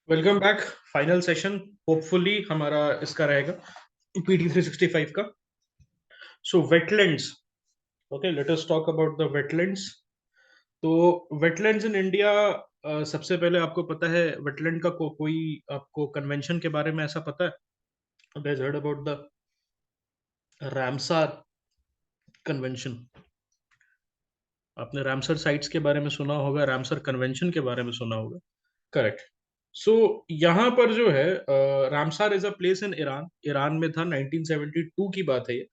Welcome back. Final session hopefully हमारा इसका रहेगा पीटी 365 का। So wetlands. Okay, let us talk about the wetlands. तो वेटलैंड्स इन इंडिया, सबसे पहले आपको पता है वेटलैंड का कोई आपको कन्वेंशन के बारे में ऐसा पता है? हेard अबाउट द रामसार कन्वेंशन? आपने रामसर साइट्स के बारे में सुना होगा, रामसर कन्वेंशन के बारे में सुना होगा। करेक्ट। सो यहाँ पर जो है Ramsar is a place in Iran. Iran में था, 1972 की बात है ये।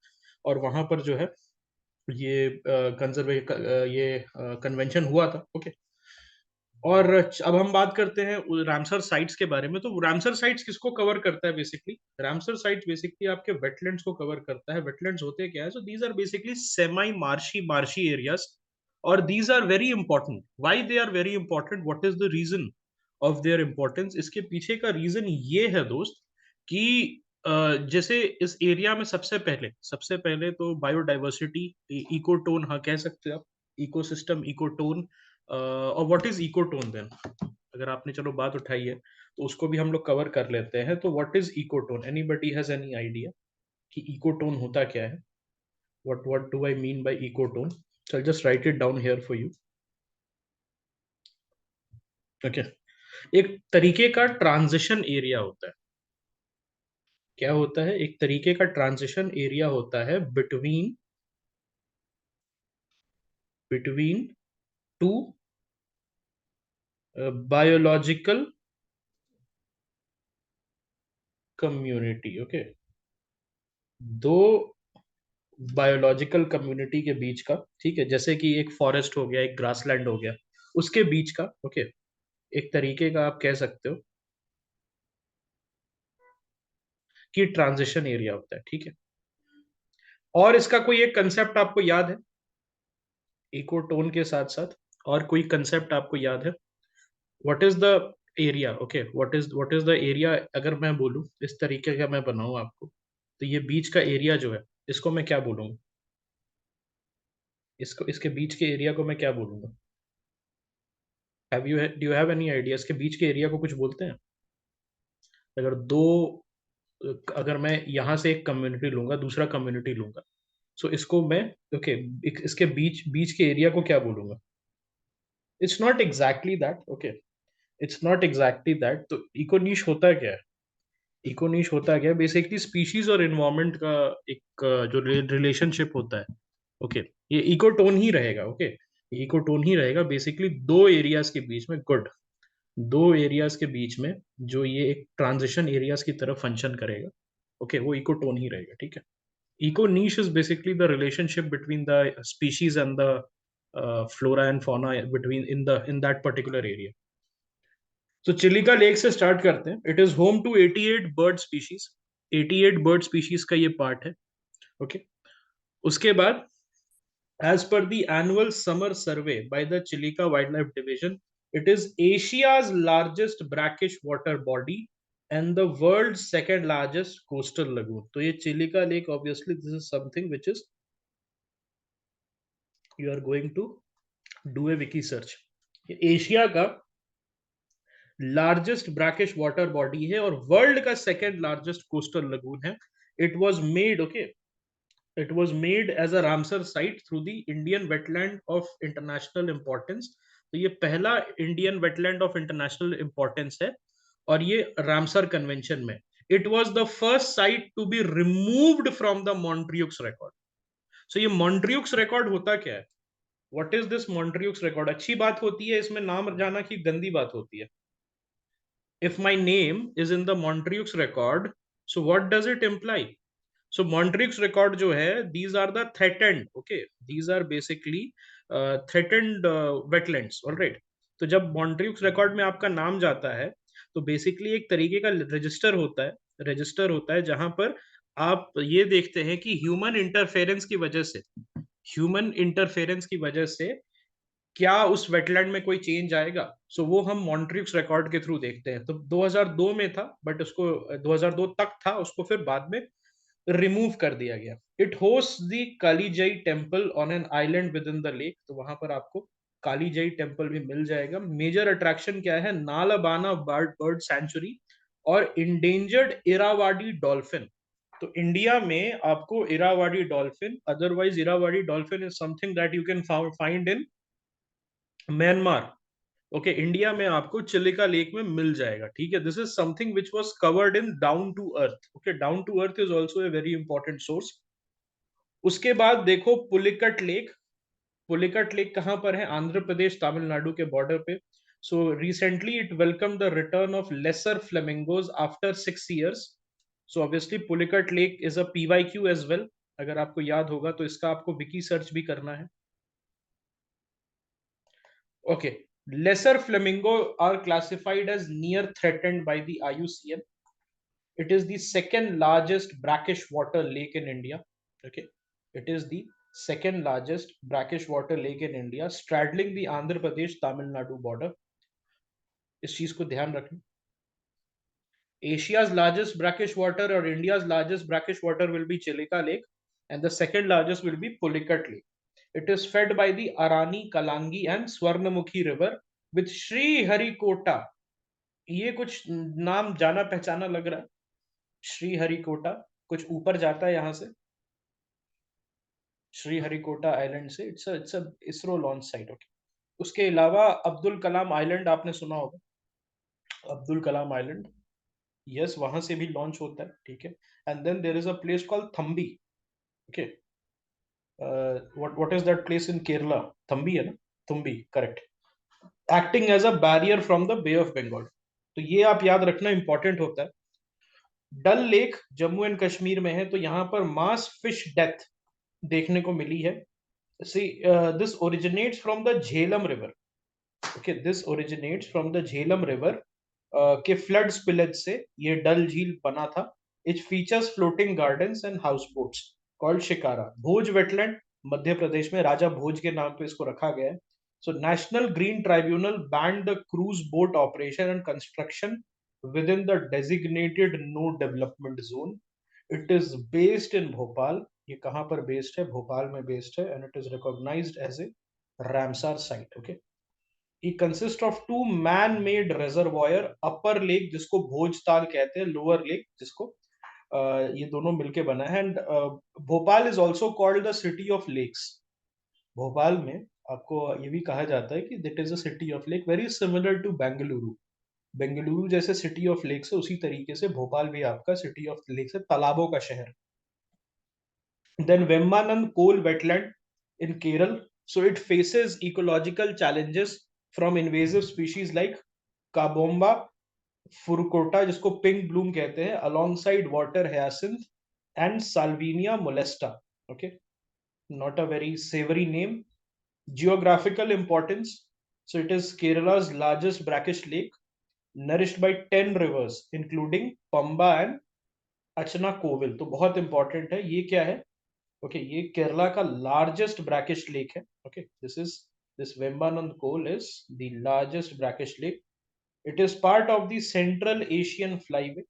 और वहां पर जो है ये कंजर्वे ये कन्वेंशन हुआ था। ओके। और अब हम बात करते हैं रामसर साइट्स के बारे में। तो रामसर साइट्स किसको कवर करता है? बेसिकली रामसर साइट्स बेसिकली आपके वेटलैंड्स को कवर करता है। वेटलैंड्स होते क्या है? So these are basically semi marshy marshy areas, और these are very important. Why they are very important? What is the reason of their importance? इसके पीछे का रीजन ये है दोस्त कि जैसे इस एरिया में सबसे पहले तो बायोडाइवर्सिटी, इकोटोन, हाँ कह सकते हो आप, इकोसिस्टम, इकोटोन। और व्हाट इज इकोटोन देन? अगर आपने चलो बात उठाई है तो उसको भी हम लोग कवर कर लेते हैं। तो what is ecotone? Anybody has any idea कि इकोटोन होता क्या है? What do I mean by ecotone? So I'll just write it down here for you. Okay. एक तरीके का ट्रांजिशन एरिया होता है। क्या होता है? एक तरीके का ट्रांजिशन एरिया होता है between between two biological community. Okay, दो बायोलॉजिकल कम्युनिटी के बीच का। ठीक है, जैसे कि एक फॉरेस्ट हो गया, एक ग्रासलैंड हो गया, उसके बीच का। ओके, एक तरीके का आप कह सकते हो कि ट्रांजिशन एरिया होता है। ठीक है। और इसका कोई एक कंसेप्ट आपको याद है इकोटोन के साथ साथ? और कोई कंसेप्ट आपको याद है? What is the area? Okay, what is the area? अगर मैं बोलूं इस तरीके का मैं बनाऊं आपको, तो ये बीच का एरिया जो है, इसको मैं क्या बोलूंगा? इसको, इसके बीच के एरिया को मैं क्या बोलूंगा? Have you do you have any idea? इसके बीच के एरिया को कुछ बोलते हैं? अगर दो, अगर मैं यहाँ से एक कम्युनिटी लूंगा, दूसरा कम्युनिटी लूंगा, सो इसको मैं, ओके, इसके बीच बीच के एरिया को क्या बोलूंगा? It's not exactly that. Okay, it's not exactly that. तो इकोनिश होता क्या है? इकोनिश होता क्या है? बेसिकली स्पीशीज और एनवायरनमेंट का एक जो रिलेशनशिप होता है। ओके, ये इकोटोन ही रहेगा। ओके, इकोटोन ही रहेगा बेसिकली दो एरियाज के बीच में। गुड। दो एरियाज के बीच में जो ये एक ट्रांजिशन एरियाज की तरफ फंक्शन करेगा, ओके, वो इकोटोन ही रहेगा। ठीक है। Eco niche is basically the relationship between the species and the flora and fauna between in that particular area. तो चिलिका लेक से स्टार्ट करते हैं। It is home to 88 bird species. 88 bird species का ये पार्ट है। ओके। उसके बाद, as per the annual summer survey by the Chilika Wildlife Division, it is Asia's largest brackish water body and the world's second largest coastal lagoon. तो ये Chilika lake, obviously this is something which is you are going to do a wiki search. ये Asia का largest brackish water body है और world का second largest coastal lagoon है। It was made, okay, it was made as a Ramsar site through the Indian wetland of international importance. तो ये पहला Indian wetland of international importance है, और ये रामसर कन्वेंशन में it was the first site to be removed from the Montreux record. So ये Montreux record होता क्या है? What is this Montreux record? अच्छी बात होती है इसमें नाम जाना कि गंदी बात होती है? If my name is in the Montreux record, so what does it imply? So Montreux record जो है, these are the threatened, okay, these are basically threatened wetlands, all right. तो जब Montreux record में आपका नाम जाता है, तो बेसिकली एक तरीके का रजिस्टर होता है, रजिस्टर होता है जहां पर आप ये देखते हैं कि ह्यूमन इंटरफेरेंस की वजह से क्या उस वेटलैंड में कोई चेंज आएगा। सो वो हम मॉन्ट्रिक्स रिकॉर्ड के थ्रू देखते हैं। तो 2002 में था, बट उसको 2002 तक था, उसको फिर बाद में रिमूव कर दिया गया। It host the Kalijai temple on an island within the lake. तो वहां पर आपको कालीजई टेम्पल भी मिल जाएगा। मेजर अट्रैक्शन क्या है? नालबाना बर्ड सेंचुरी और इंडेंजर्ड इरावाडी डॉल्फिन। तो इंडिया में आपको Irrawaddy dolphin, otherwise Irrawaddy dolphin is something that you can find in Myanmar. Okay, India में आपको चिलिका लेक में मिल जाएगा, ठीक है। This is something which was covered in down to earth. Okay, down to earth is also a very important source. उसके बाद देखो पुलिकट लेक। पुलिकट लेक कहां पर है? आंध्र प्रदेश तमिलनाडु के बॉर्डर पे। So recently it welcome the return of lesser flamingos after 6 years। So obviously Pulicat lake is a PYQ as well. अगर आपको याद होगा तो इसका आपको विकी सर्च भी करना है। Okay, lesser flamingo are classified as near threatened by the IUCN. It is the second largest brackish water lake in India. Okay, it is the second largest brackish water lake in India, straddling the Andhra Pradesh Tamil Nadu border. इस चीज को ध्यान रखना। Asia's largest brackish water or India's largest brackish water will be Chilika Lake, and the second largest will be Pulicat Lake. It is fed by the Arani, Kalangi, and Swarnamukhi River with Sri Harikota। ये कुछ नाम जाना पहचाना लग रहा है। श्री हरिकोटा कुछ ऊपर जाता है यहां से, श्री हरिकोटा आइलैंड से। It's a ISRO launch site. Okay, उसके अलावा अब्दुल कलाम आइलैंड आपने सुना होगा। अब्दुल कलाम आइलैंड, यस, वहां से भी लॉन्च होता है, ठीक है। And then there is a place called Thambi. Okay, what is that place in Kerala? Thambi है ना? Thumbi, correct. Acting as a barrier from the bay of Bengal. तो ये आप याद रखना, इंपॉर्टेंट होता है। डल लेक जम्मू एंड कश्मीर में है, तो यहाँ पर मास फिश डेथ देखने को मिली है। See, this originates from the Jhelum river. Okay, this originates from the Jhelum river के फ्लड स्पिलेज से ये डल झील बना था। It features floating gardens and houseboats called shikara. Bhoj wetland Madhya Pradesh में, राजा भोज के नाम पे इसको रखा गया है। So national green tribunal band the cruise boat operation and construction within the designated no development zone. It is based in Bhopal. ये कहाँ पर बेस्ड है? भोपाल में बेस्ड है, and it is recognized as a Ramsar site. Okay. It consists of two man-made reservoir, upper lake जिसको भोजताल कहते हैं, lower lake जिसको ये दोनों मिलके बना है। And Bhopal is also called the city of lakes. Bhopal में आपको ये भी कहा जाता है कि that is a city of lake, very similar to Bengaluru. Bengaluru जैसे सिटी ऑफ लेक्स है, उसी तरीके से भोपाल भी आपका सिटी ऑफ लेक्स है, तालाबों का शहर। Then Vembanad Kol wetland in Kerala. So it faces ecological challenges from invasive species like cabomba furcata जिसको पिंक ब्लूम कहते हैं, alongside water hyacinth and salvinia molesta. Okay, not a very savory name. Geographical importance. So it is Kerala's largest brackish lake, nourished by 10 rivers, including Pamba and Achana Kovil. तो बहुत important है। ये क्या है? Okay, ये केरला का largest brackish lake है। Okay, this Vembanad Kol is the largest brackish lake. It is part of the central Asian flyway.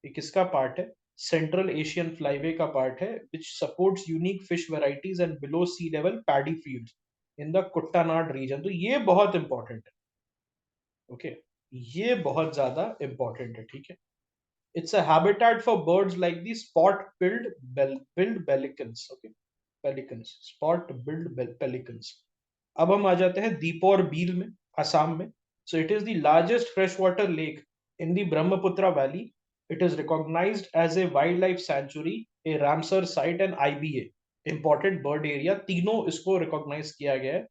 ये किसका पार्ट है? सेंट्रल एशियन फ्लाईवे का पार्ट है, which supports unique fish varieties and below sea level paddy fields in the Kuttanad region. तो ये बहुत important है। ओके, ये बहुत ज्यादा इंपॉर्टेंट है, ठीक है। It's a habitat for birds like the spot billed pelicans. Okay, pelicans, spot billed pelicans. अब हम आ जाते हैं दीपोर बील में, असम में। सो it is the largest fresh water lake in the Brahmaputra valley. It is recognized as a wildlife sanctuary, a Ramsar site and IBA, important bird area। तीनों इसको recognize किया गया है।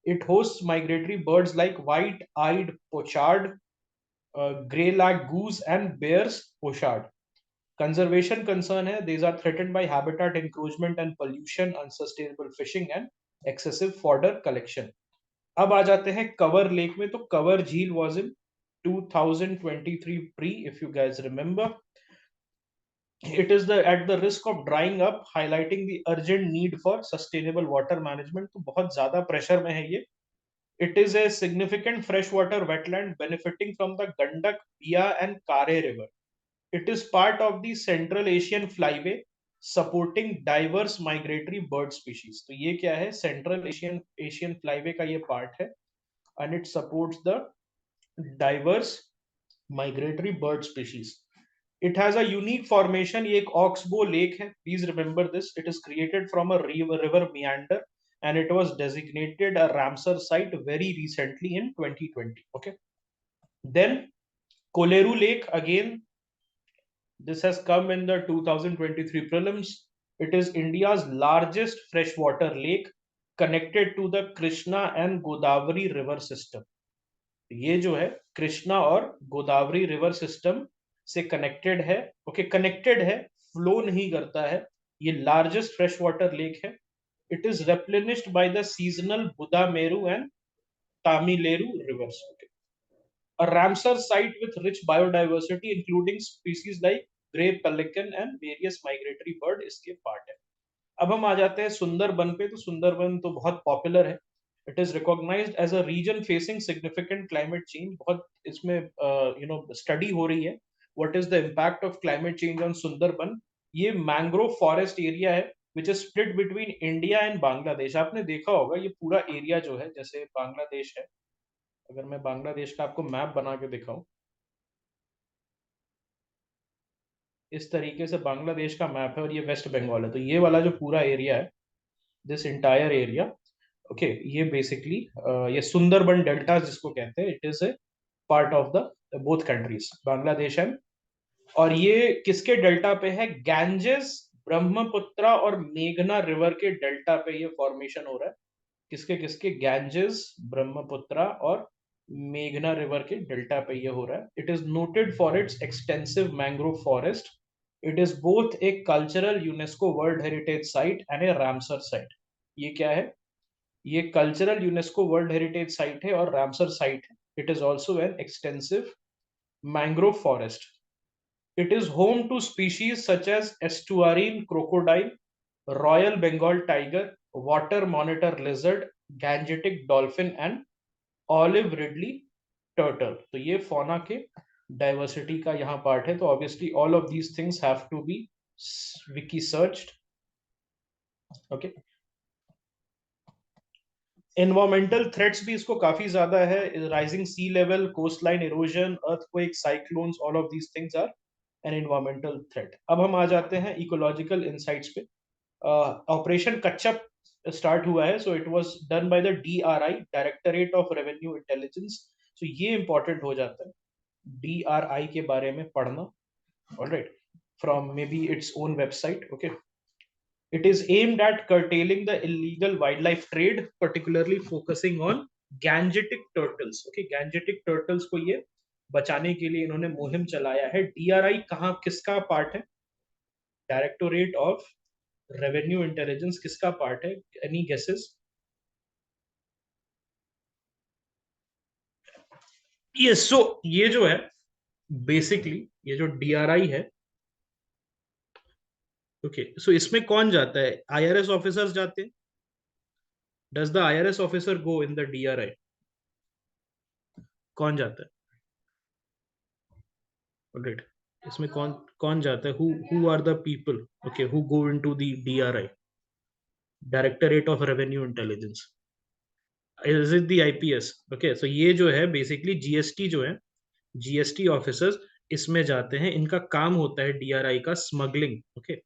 It hosts migratory birds like white-eyed pochard, grey-lag goose and bear's pochard। Conservation concern है, these are threatened by habitat encroachment and pollution, unsustainable fishing and excessive fodder collection। अब आ जाते हैं कवर लेक में। तो कवर झील was in 2023 pre, if you guys remember। It is at the risk of drying up, highlighting the urgent need for sustainable water management। तो बहुत ज्यादा प्रेशर में है ये। It is a significant freshwater wetland benefiting from the Gandak, Bia and Kare river। It is part of the Central Asian Flyway supporting diverse migratory bird species. तो ये क्या है, सेंट्रल एशियन एशियन फ्लाईवे का ये part है, and it supports the diverse migratory bird species. It has a unique formation, ये एक oxbow lake है, please remember this, it is created from a river मियांडर and it was designated a Ramsar site very recently in 2020. Okay, then Koleru Lake, again this has come in the 2023 prelims. It is India's largest freshwater lake, connected to the Krishna and Godavari river system. ये जो है कृष्णा और Godavari river system से connected है। Okay, connected है, flow नहीं करता है। ये लार्जेस्ट फ्रेश वाटर लेक है। It is replenished by the seasonal Budameru and Tammileru rivers. A Ramsar site with rich biodiversity including species like grey pelican and various migratory bird इसके part है। अब हम आ जाते हैं सुंदरबन पे। तो सुंदरबन तो बहुत पॉपुलर है। It is recognised as a region facing significant climate change. बहुत इसमें स्टडी हो रही है, what is the impact of climate change on Sundarban. ये मैंग्रोव फॉरेस्ट एरिया है which is split between India and Bangladesh. आपने देखा होगा ये पूरा एरिया जो है, जैसे बांग्लादेश है, अगर मैं बांग्लादेश का आपको मैप बना के दिखाऊं, इस तरीके से बांग्लादेश का मैप है और ये वेस्ट बंगाल है। तो ये वाला जो पूरा एरिया है, दिस इंटायर एरिया, ओके, ये बेसिकली ये सुंदरबन डेल्टा जिसको कहते हैं, it is a part of the both countries Bangladesh and. और ये किसके डेल्टा पे है, गैंजेस, ब्रह्मपुत्रा और मेघना रिवर के डेल्टा पे ये फॉर्मेशन हो रहा है। किसके किसके, गैंजेस, ब्रह्मपुत्रा और मेघना रिवर के डेल्टा पे ये हो रहा है। It is noted for its extensive mangrove forest. It is both a cultural UNESCO world heritage site and a Ramsar site. ये क्या है, ये cultural UNESCO world heritage site है और रामसर साइट है। It is also an extensive mangrove forest. It is home to species such as estuarine crocodile, royal Bengal tiger, water monitor lizard, gangetic dolphin and olive ridley turtle. तो ये fauna के diversity का यहाँ part है। तो obviously all of these things have to be wiki searched. Okay, environmental threats भी इसको काफी ज्यादा है। Rising sea level, coastline erosion, earthquake, cyclones, all of these things are an environmental threat. अब हम आ जाते हैं इकोलॉजिकल इंसाइट्स पे। ऑपरेशन कच्चप स्टार्ट हुआ है, so it was done by the DRI, directorate of revenue intelligence. So ये important हो जाता है डीआरआई के बारे में पढ़ना, alright, from may be its own website. Okay, it is aimed at curtailing the illegal wildlife trade, particularly focusing on gangetic turtles. Okay, gangetic turtles को ये बचाने के लिए इन्होंने मुहिम चलाया है। डीआरआई कहाँ किसका पार्ट है, डायरेक्टोरेट ऑफ रेवेन्यू इंटेलिजेंस किसका पार्ट है, एनी गेसेस? ये सो ये जो है बेसिकली ये जो डीआरआई है, ओके, सो इसमें कौन जाता है, आईआरएस ऑफिसर्स जाते हैं। Does the IRS officer go in the DRI, कौन जाता है, ऑलराइट, इसमें कौन कौन जाता है, who are the people, okay, who go into the DRI, directorate of revenue intelligence, is it the IPS? Okay, so ये जो है बेसिकली जीएसटी जो है, जीएसटी ऑफिसर्स इसमें जाते हैं। इनका काम होता है डीआरआई का स्मगलिंग, ओके,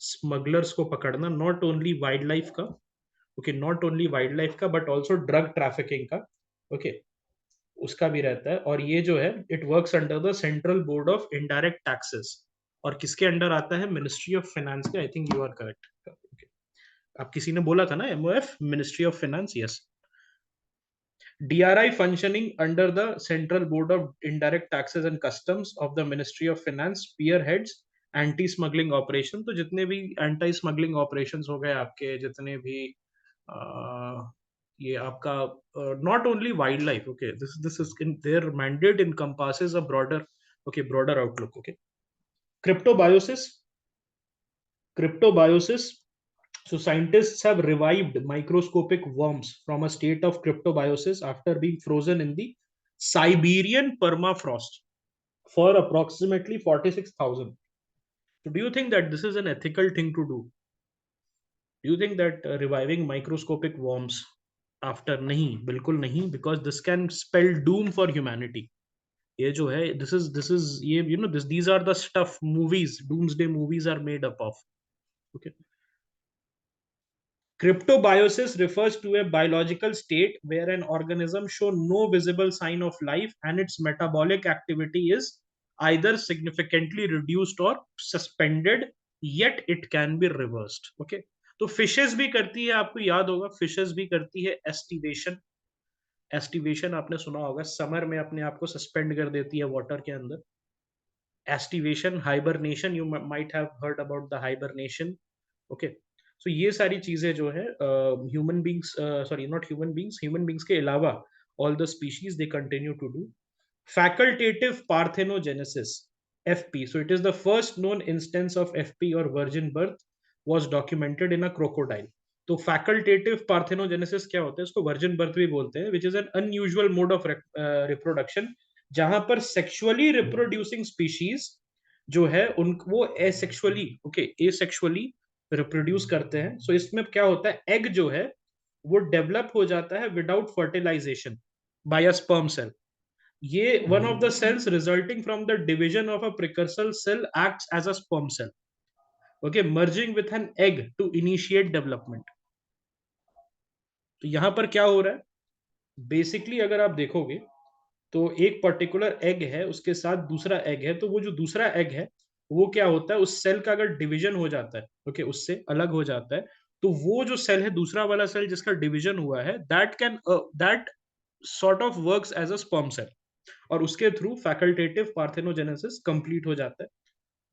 स्मगलर्स को पकड़ना, नॉट ओनली वाइल्ड लाइफ का, okay, not only wildlife का बट ऑल्सो ड्रग ट्रैफिकिंग का, ओके, उसका भी रहता है। और ये जो है it works under the central board of indirect taxes. और किसके अंडर आता है, मिनिस्ट्री ऑफ फाइनेंस के। I think you are correct. आप किसी ने बोला था ना MOF, ministry of finance, yes. DRI functioning under the Central Board of Indirect Taxes and Customs of the Ministry of Finance spearheads anti smuggling operation. तो जितने भी एंटी स्मगलिंग ऑपरेशंस हो गए आपके, जितने भी ये आपका not only wildlife, okay, this is in their mandate encompasses a broader, okay, broader outlook. Okay, cryptobiosis, cryptobiosis. So scientists have revived microscopic worms from a state of cryptobiosis after being frozen in the Siberian permafrost for approximately 46,000 So do you think that this is an ethical thing to do? Do you think that reviving microscopic worms after, नहीं बिल्कुल नहीं, because this can spell doom for humanity. ये जो है, this is ये, you know, these are the stuff movies, doomsday movies are made up of. Okay. Cryptobiosis refers to a biological state where an organism shows no visible sign of life and its metabolic activity is either significantly reduced or suspended, yet it can be reversed. Okay. तो fishes भी करती है, आपको याद होगा, fishes भी करती है एस्टिवेशन. एस्टिवेशन आपने सुना होगा, समर में अपने आप को सस्पेंड कर देती है वाटर के अंदर. Aestivation, hibernation, you might have heard about the hibernation. Okay. So ये सारी चीजें जो है human beings, sorry not human beings के अलावा all the species they continue to do. Facultative parthenogenesis, FP. So it is the first known instance of FP or virgin birth was documented in a crocodile. तो facultative parthenogenesis क्या होता है? इसको virgin birth भी बोलते हैं, which is an unusual mode of reproduction, जहां पर sexually reproducing species जो है उन वो asexually, okay, asexually reproduce करते हैं. So इसमें क्या होता है? Egg जो है वो डेवलप हो जाता है without fertilization by a sperm cell. ये one of the cells resulting from the division of a precursor cell acts as a sperm cell, okay, merging with an egg to initiate development. तो यहां पर क्या हो रहा है? Basically अगर आप देखोगे तो एक पर्टिकुलर एग है, उसके साथ दूसरा एग है, तो वो जो दूसरा एग है वो क्या होता है, उस सेल का अगर डिवीजन हो जाता है, ओके, उससे अलग हो जाता है, तो वो जो सेल है, दूसरा वाला सेल जिसका डिवीजन हुआ है, that sort of works as a sperm cell, और उसके थ्रू फैकल्टेटिव पार्थेनोजेनेसिस कंप्लीट हो जाता है.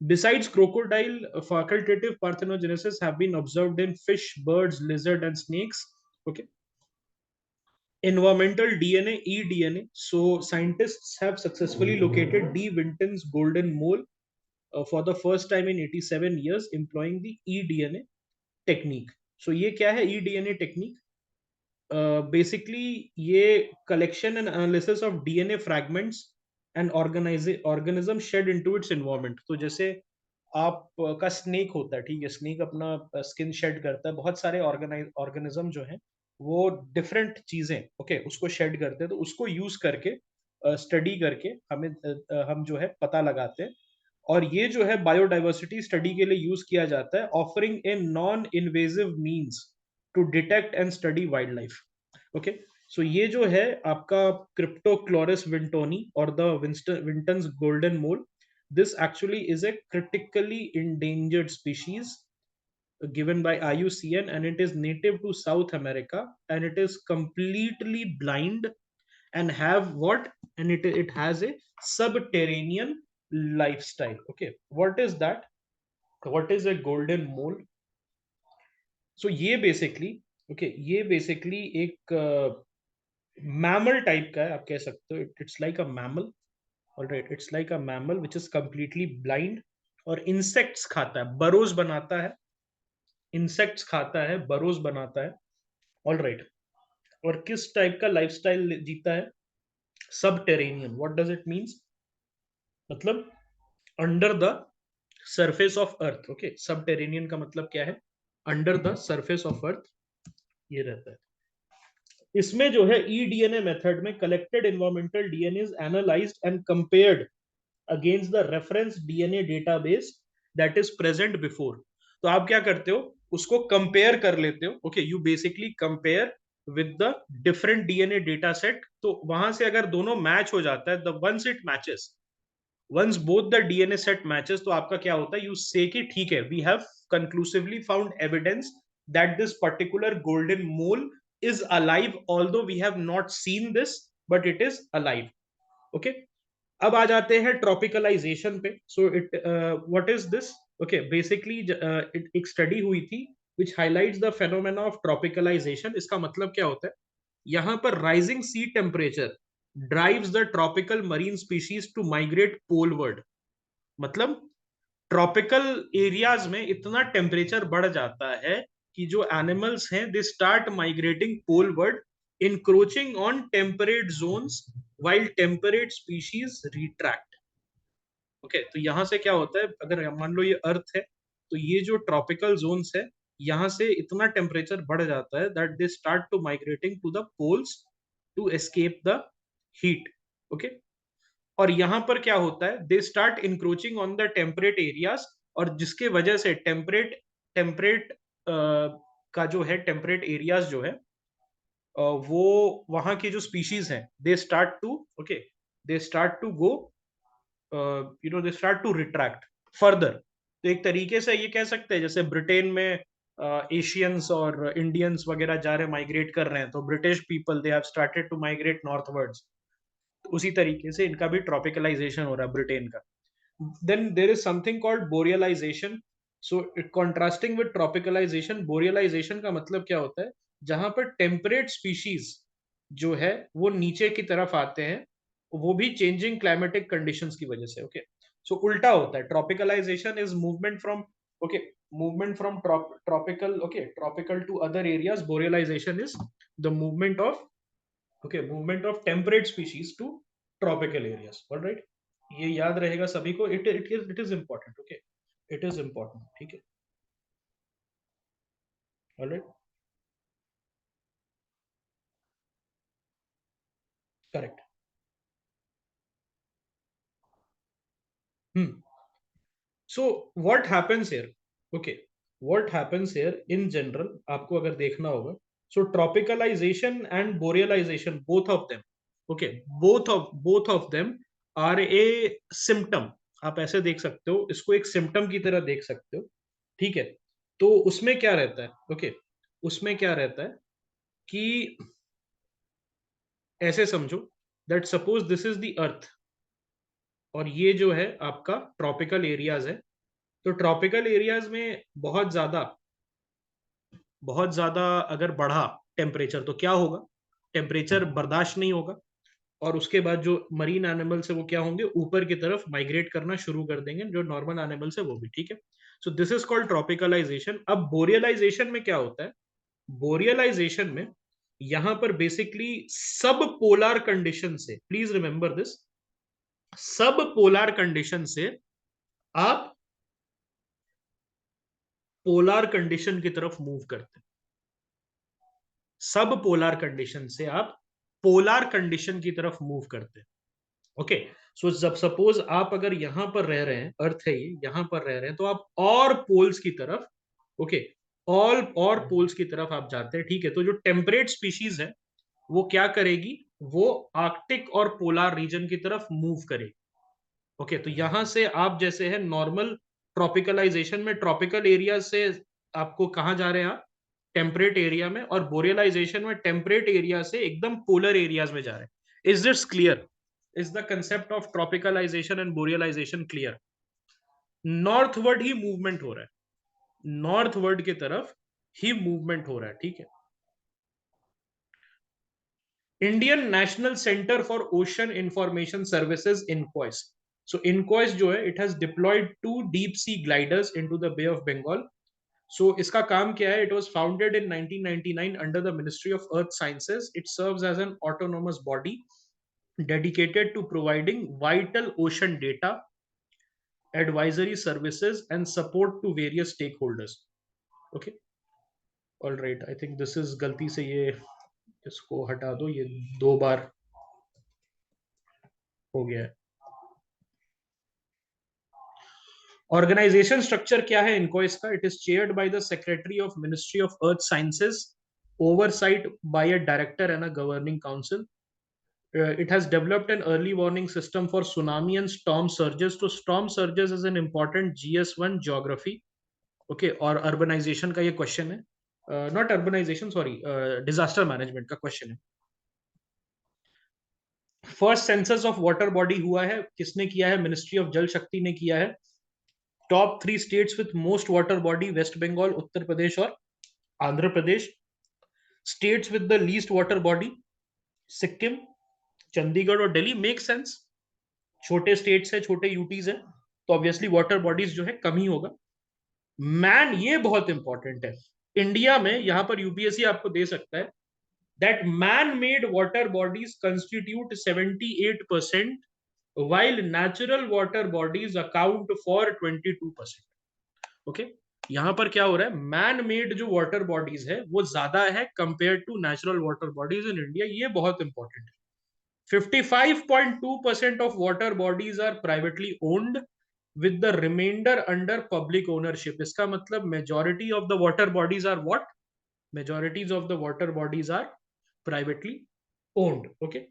Besides crocodile, facultative parthenogenesis have been observed in fish, birds, lizard, and snakes. Okay. Environmental DNA, eDNA. So scientists have successfully located D. Vinton's golden mole for the first time in 87 years, employing the eDNA technique. So ये क्या है eDNA technique? Basically ये collection and analysis of DNA fragments and organism shed into its environment. तो जैसे आप का snake होता है, ठीक है, स्नेक अपना स्किन शेड करता है, बहुत सारे ऑर्गेनिज्म जो हैं वो डिफरेंट चीजें, ओके, उसको शेड करते हैं, तो उसको यूज करके स्टडी करके हमें हम जो है पता लगाते हैं. और ये जो है बायोडाइवर्सिटी स्टडी के लिए यूज किया जाता है, offering a non invasive means to detect and study wildlife. Okay. So ये जो है आपका क्रिप्टोक्लोरस विंटोनी और the Winton's golden mole, this actually is a critically endangered species given by IUCN, and it is native to South America, and it is completely blind and have what, and it has a subterranean lifestyle. Okay, what is that? What is a golden mole? So ये basically, okay, ये basically एक mammal type का है, आप कह सकते हो. It's like a mammal. Alright, it's like a mammal which is completely blind, और insects खाता है, burrows बनाता है, insects खाता है, burrows बनाता है. Alright, और किस टाइप का लाइफस्टाइल जीता है? Subterranean. What does it means? मतलब under the surface of earth. Okay, subterranean का मतलब क्या है? Under the surface of earth ये रहता है. इसमें जो है eDNA मेथड में collected environmental DNA is analysed and compared against the reference DNA database that is present before. तो आप क्या करते हो? उसको कंपेयर कर लेते हो. Okay, you basically compare with the different DNA data set. तो वहां से अगर दोनों मैच हो जाता है, the once it matches, once both the DNA set matches, तो आपका क्या होता है? यू से कि ठीक है, we have conclusively found evidence that this particular golden mole is alive, although we have not seen this, but it is alive. Okay. अब आ जाते हैं ट्रॉपिकलाइजेशन पे. So it what is this? Okay, basically एक study हुई थी which highlights the phenomena of tropicalisation. इसका मतलब क्या होता है? यहां पर rising sea temperature drives the tropical marine species to migrate poleward. मतलब ट्रॉपिकल एरियाज में इतना टेम्परेचर बढ़ जाता है कि जो एनिमल्स हैं they start migrating poleward, encroaching on temperate zones while temperate species retract. Okay, तो यहाँ से क्या होता है, अगर मान लो ये अर्थ है, तो ये जो ट्रॉपिकल जोन्स है, यहाँ से इतना टेम्परेचर बढ़ जाता है that they start to migrating to the poles to escape the heat. Okay, और यहाँ पर क्या होता है, they start encroaching on the temperate areas, और जिसके वजह से टेम्परेट टेम्परेट का जो है, टेम्परेट एरियाज जो है, वो वहां की जो स्पीशीज हैं, they start to, okay, they start to go, they start to retract further. तो एक तरीके से ये कह सकते हैं, जैसे ब्रिटेन में एशियंस और इंडियंस वगैरह जा रहे, माइग्रेट कर रहे हैं, तो British people they have started to migrate northwards. उसी तरीके से इनका भी ट्रॉपिकलाइजेशन हो रहा है ब्रिटेन का। Then there is something called borealisation. So contrasting with tropicalisation, borealisation का मतलब क्या होता है, जहां पर टेम्परेट स्पीशीज जो है वो नीचे की तरफ आते हैं, वो भी चेंजिंग क्लाइमेटिक कंडीशंस की वजह से। ओके, सो उल्टा होता है, tropicalization is movement from, okay, movement from tropical, okay, tropical to other areas. Borealization is the movement of, okay, movement of temperate species to tropical areas. Alright, ये याद रहेगा सभी को, it is important. Okay, it is important, ठीक है। Alright, correct. Hmm, so what happens here, okay, what happens here in general, आपको अगर देखना होगा, so tropicalization and borealization, both of them, okay, both of them are a symptom. आप ऐसे देख सकते हो इसको, एक सिम्टम की तरह देख सकते हो, ठीक है। तो उसमें क्या रहता है, ओके, उसमें क्या रहता है कि ऐसे समझो that suppose this is the earth, और ये जो है आपका ट्रॉपिकल एरियाज है। तो ट्रॉपिकल एरियाज में बहुत ज्यादा अगर बढ़ा टेम्परेचर, तो क्या होगा, टेम्परेचर बर्दाश्त नहीं होगा, और उसके बाद जो मरीन एनिमल्स है वो क्या होंगे, ऊपर की तरफ माइग्रेट करना शुरू कर देंगे, जो नॉर्मल एनिमल्स है वो भी, ठीक है। So this is called tropicalization. अब बोरियलाइजेशन में क्या होता है, बोरियलाइजेशन में यहां पर बेसिकली सब पोलार कंडीशन से, प्लीज रिमेंबर दिस, सब पोलार कंडीशन से आप पोलार कंडीशन की तरफ मूव करते हैं। सब पोलार कंडीशन से आप पोलार कंडीशन की तरफ मूव करते हैं। ओके, सो जब सपोज आप अगर यहां पर रह रहे हैं, अर्थ है ये, यहां पर रह रहे हैं, तो आप और पोल्स की तरफ, ओके, ऑल और पोल्स की तरफ आप जाते हैं, ठीक है। तो जो टेम्परेट स्पीशीज है वो क्या करेगी, वो आर्कटिक और पोलार रीजन की तरफ मूव करेगी। ओके, तो यहां से आप जैसे है नॉर्मल ट्रॉपिकलाइजेशन में, ट्रॉपिकल एरिया से आपको कहाँ जा रहे हैं आप, टेम्परेट एरिया में, और बोरियलाइजेशन में टेम्परेट एरिया से एकदम पोलर एरियाज में जा रहे हैं। Is this clear, is the concept of tropicalization and borealization clear? Northward ही मूवमेंट हो रहा है, नॉर्थवर्ड की तरफ ही मूवमेंट हो रहा है, ठीक है। Indian National Centre for Ocean Information Services, INCOIS. So INCOIS जो है, it has deployed 2 deep sea gliders into the bay of Bengal. So इसका काम क्या है, it was founded in 1999 under the ministry of Earth Sciences. It serves as an autonomous body dedicated to providing vital ocean data, advisory services, and support to various stakeholders. Okay, all right, I think this is गलती से ये, इसको हटा दो, ये 2 बार हो गया है। ऑर्गेनाइजेशन स्ट्रक्चर क्या है इनको इसका, it is chaired by the secretary of ministry of Earth sciences, oversight by a director and a governing council. It has developed an early warning system for tsunami and storm surges. So storm surges is an important GS1 geography. Okay, और urbanisation का ये question है, not urbanisation, sorry, disaster management का question है। First census of water body हुआ है, किसने किया है, मिनिस्ट्री ऑफ जल शक्ति ने किया है। Top 3 states with most water body, West Bengal, Uttar Pradesh और Andhra Pradesh. States with the least water body, Sikkim, Chandigarh और दिल्ली। मेक सेंस, छोटे स्टेट्स है, छोटे यूटीज है, तो ऑब्वियसली वाटर बॉडीज जो है कम ही होगा। मैन, ये बहुत इंपॉर्टेंट है, इंडिया में यहां पर यूपीएससी आपको दे सकता है that man-made water bodies constitute 78%, while natural water bodies account for 22%. Okay, यहां पर क्या हो रहा है, मैन मेड जो वाटर बॉडीज है वो ज्यादा है compare to natural water bodies in India, ये बहुत इंपॉर्टेंट है. 55.2% of water bodies are privately owned with the remainder under public ownership. इसका मतलब majority of the water bodies are what? Majorities of the water bodies are privately owned. Okay.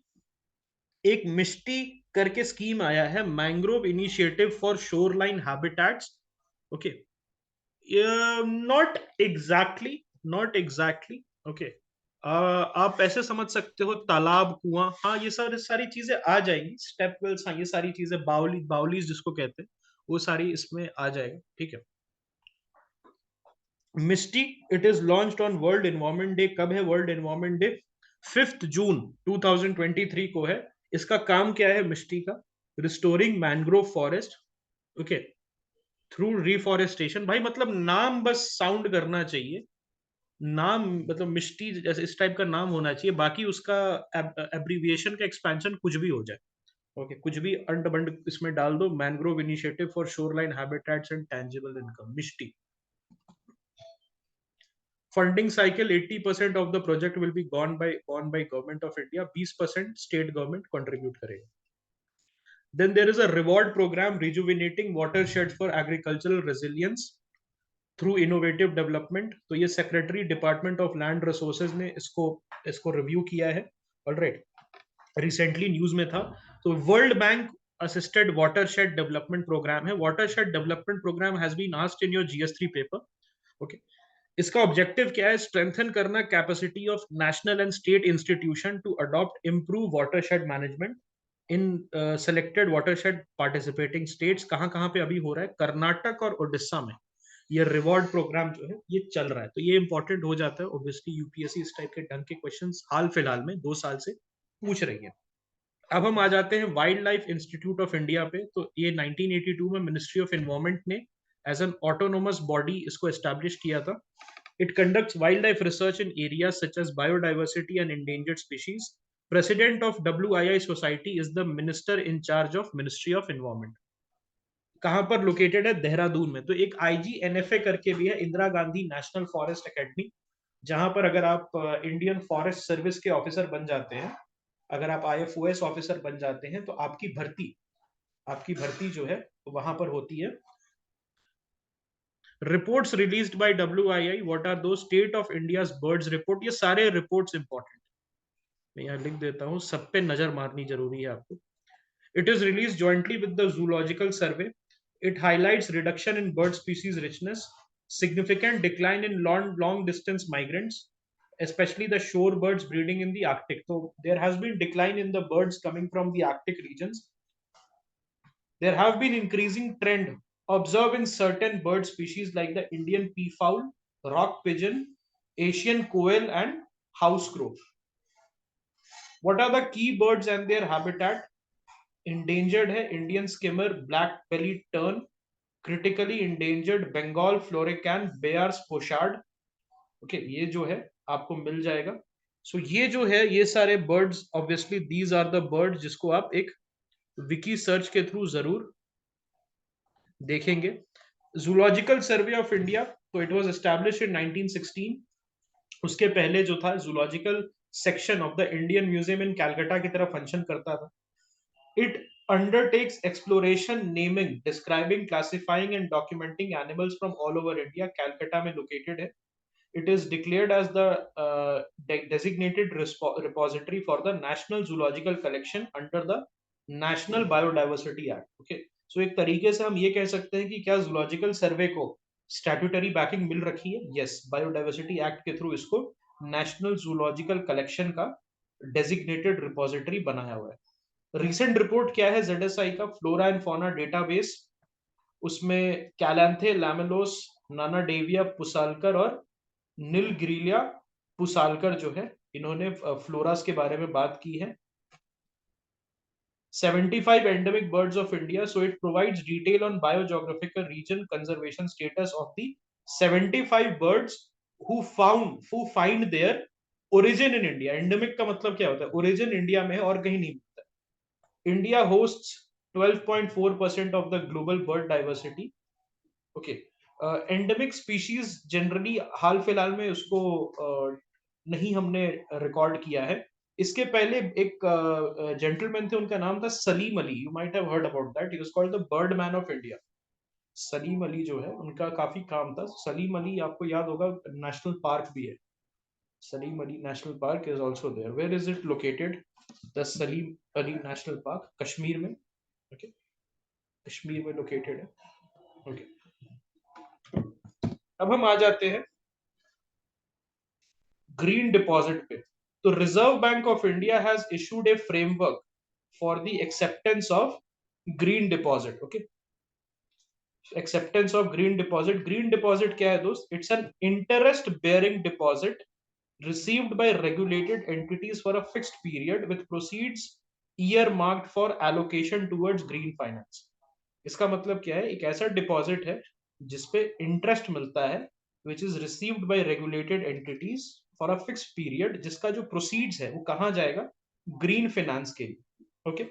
एक मिष्टी करके scheme आया है, mangrove initiative for shoreline habitats. Okay, not exactly. Okay, आप ऐसे समझ सकते हो, तालाब, कुआं, हाँ ये सारी सारी चीजें आ जाएंगी. स्टेप वेल्स, हाँ ये सारी चीजें, बाउलीज जिसको कहते हैं, वो सारी इसमें आ जाएगा. ठीक है. MISHTI, it is launched on World Environment Day. कब है वर्ल्ड एनवायरमेंट डे? 5 जून 2023 को है. इसका काम क्या है मिस्टी का? Restoring mangrove forest. Okay, through reforestation. भाई मतलब नाम बस साउंड करना चाहिए, नाम मतलब मिष्टी जैसे इस टाइप का नाम होना चाहिए, बाकी उसका एब्रीविएशन का एक्सपेंशन कुछ भी हो जाए. ओके, कुछ भी अंड बंड इसमें डाल दो. Mangrove initiative for shoreline habitats and tangible income, MISHTI. Funding cycle, 80% of the project will be gone by government of India, 20% state government contribute करेगा. Then there is a reward programme rejuvenating watersheds for agricultural resilience through innovative development. तो ये secretary department of land resources ने इसको review किया है. Alright, recently news में था. तो World Bank assisted watershed development programme है. Watershed development programme has been asked in your GS3 paper. Okay, इसका ऑब्जेक्टिव क्या है? स्ट्रेंथन करना capacity of national and state institution to adopt improve watershed management in selected watershed participating states. कहां कहां पे अभी हो रहा है? कर्नाटक और उड़ीसा में ये रिवॉर्ड प्रोग्राम जो है ये चल रहा है. तो ये इंपॉर्टेंट हो जाता है. ऑब्वियसली यूपीएससी इस टाइप के ढंग के क्वेश्चंस हाल फिलहाल में 2 साल से पूछ रही है. अब हम आ जाते हैं wild life institute of India पे. तो ये 1982 में मिनिस्ट्री ऑफ एनवायरमेंट ने एज एन ऑटोनोमस बॉडी इसको एस्टैब्लिश किया था. It conducts wild life research in areas such as biodiversity and endangered species. President of WII society is the minister in charge of ministry of environment. कहां पर located है? देहरादून में. तो एक IGNFA करके भी है, Indira Gandhi national forest academy, जहां पर अगर आप इंडियन फॉरेस्ट सर्विस के ऑफिसर बन जाते हैं, अगर आप IFOS ऑफिसर बन जाते हैं, तो आपकी भर्ती जो है वहां पर होती है. Reports released by WII, what are two? State of India's Birds report. ये सारे रिपोर्ट्स इंपॉर्टेंट, मैं यहाँ लिख देता हूँ, सब पे नजर मारनी जरूरी है आपको. It is released jointly with the Zoological Survey. It highlights reduction in bird species richness, significant decline in long distance migrants, especially the shorebirds breeding in the Arctic. So there has been decline in the birds coming from the Arctic regions. There have been increasing trend observed in certain bird species like the Indian peafowl, rock pigeon, Asian quail, and house crow. What are the key birds and their habitat? Endangered है Indian skimmer, black bellied tern, critically endangered Bengal florican, Baer's pochard. Okay, ये जो है आपको मिल जाएगा. सो ये जो है ये सारे birds, obviously these are the birds जिसको आप एक विकी सर्च के थ्रू जरूर देखेंगे. जूलॉजिकल सर्वे ऑफ इंडिया, तो इट वाज एस्टैब्लिश्ड इन 1916. उसके पहले जो था zoological section of the Indian museum in Calcutta की तरह फंक्शन करता था. It undertakes exploration, naming, describing, classifying, and documenting animals from all over India. Calcutta में located है. It is declared as the designated repository for the National Zoological Collection under the National Biodiversity Act. Okay, so एक तरीके से हम ये कह सकते हैं कि क्या जूलॉजिकल सर्वे को स्टैट्यूटरी बैकिंग मिल रखी है? यस, बायोडाइवर्सिटी एक्ट के थ्रू इसको नेशनल जूलॉजिकल कलेक्शन का डेजिग्नेटेड रिपोजिटरी बनाया हुआ है. रिसेंट रिपोर्ट क्या है ZSI का? Flora and fauna database. उसमें कैलेंथे, लैमेलोस, नानाडेविया पुसालकर और नीलग्रीलिया पुसालकर जो है इन्होंने फ्लोरास के बारे में बात की है. 75 endemic birds of India. So it provides detail on biogeographical region conservation status of the 75 birds who find their origin in India. Endemic का मतलब क्या होता है? Origin इंडिया में है और कहीं नहीं. India hosts 12.4% of the global bird diversity. Okay, endemic species generally हाल फिलहाल में उसको नहीं हमने रिकॉर्ड किया है. इसके पहले एक जेंटलमैन थे, उनका नाम था Salim Ali. You might have heard about that. He was called the bird man of India. Salim Ali जो है, उनका काफी काम था. सलीम अली आपको याद होगा, नेशनल पार्क भी है. Salim Ali national park is also there. Where is it located? The Salim Ali national park Kashmir में. ओके, कश्मीर में लोकेटेड है. ओके, अब हम आ जाते हैं ग्रीन डिपॉजिट पे. तो reserve bank of India has issued A framework for the acceptance of green deposit. Okay, acceptance of green deposit. Green deposit क्या है दोस्त? It's an interest bearing deposit received by regulated entities for a fixed period with proceeds earmarked for allocation towards green finance. इसका मतलब क्या है? एक ऐसा deposit है जिसपे इंटरेस्ट मिलता है, which is received by regulated entities for a fixed period, जिसका जो प्रोसीड्स है वो कहाँ जाएगा? ग्रीन फाइनेंस के लिए. Okay,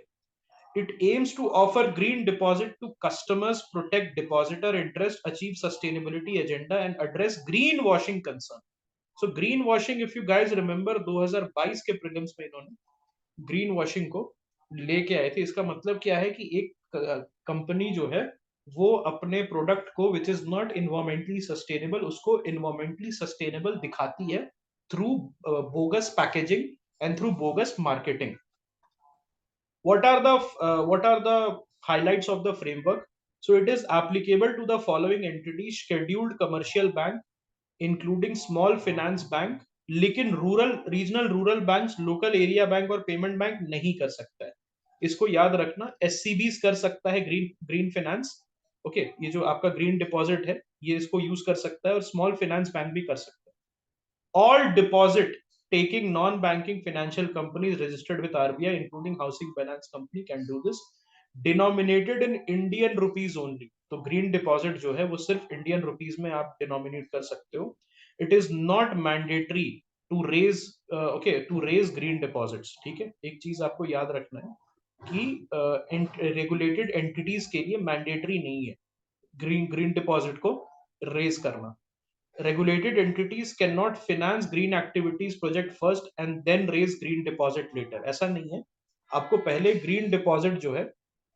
it aims to offer green deposit to customers, protect depositor interest, achieve sustainability agenda and address greenwashing concern. So green washing, if you guys remember, 2022 के prelims में इन्होंने ग्रीन वॉशिंग को लेके आए थे. इसका मतलब क्या है कि एक कंपनी जो है वो अपने प्रोडक्ट को which is not environmentally sustainable, उसको इन्वायरमेंटली सस्टेनेबल दिखाती है through bogus packaging and through bogus marketing. what are the highlights of the framework? So it is applicable to the following entities: scheduled commercial bank, including small finance bank. लेकिन regional rural bank, local area bank और payment bank नहीं कर सकता है. इसको याद रखना. एससीबीज कर सकता है ग्रीन फाइनेंस. ओके, ये जो आपका ग्रीन डिपॉजिट है ये इसको यूज कर सकता है, और स्मॉल फाइनेंस बैंक भी कर सकता है. All deposit taking non-banking financial companies registered with RBI, including housing finance company, can do this. Denominated in Indian rupees only. तो ग्रीन डिपॉजिट जो है वो सिर्फ इंडियन रुपीज में आप डिनोमिनेट कर सकते हो. It is not mandatory to raise to raise green deposits. ठीक है, एक चीज आपको याद रखना है कि रेगुलेटेड एंटिटीज के लिए मैंडेटरी नहीं है ग्रीन डिपॉजिट को रेज करना. Regulated entities cannot finance green activities project first and then raise green deposit later. ऐसा नहीं है. आपको पहले ग्रीन डिपॉजिट जो है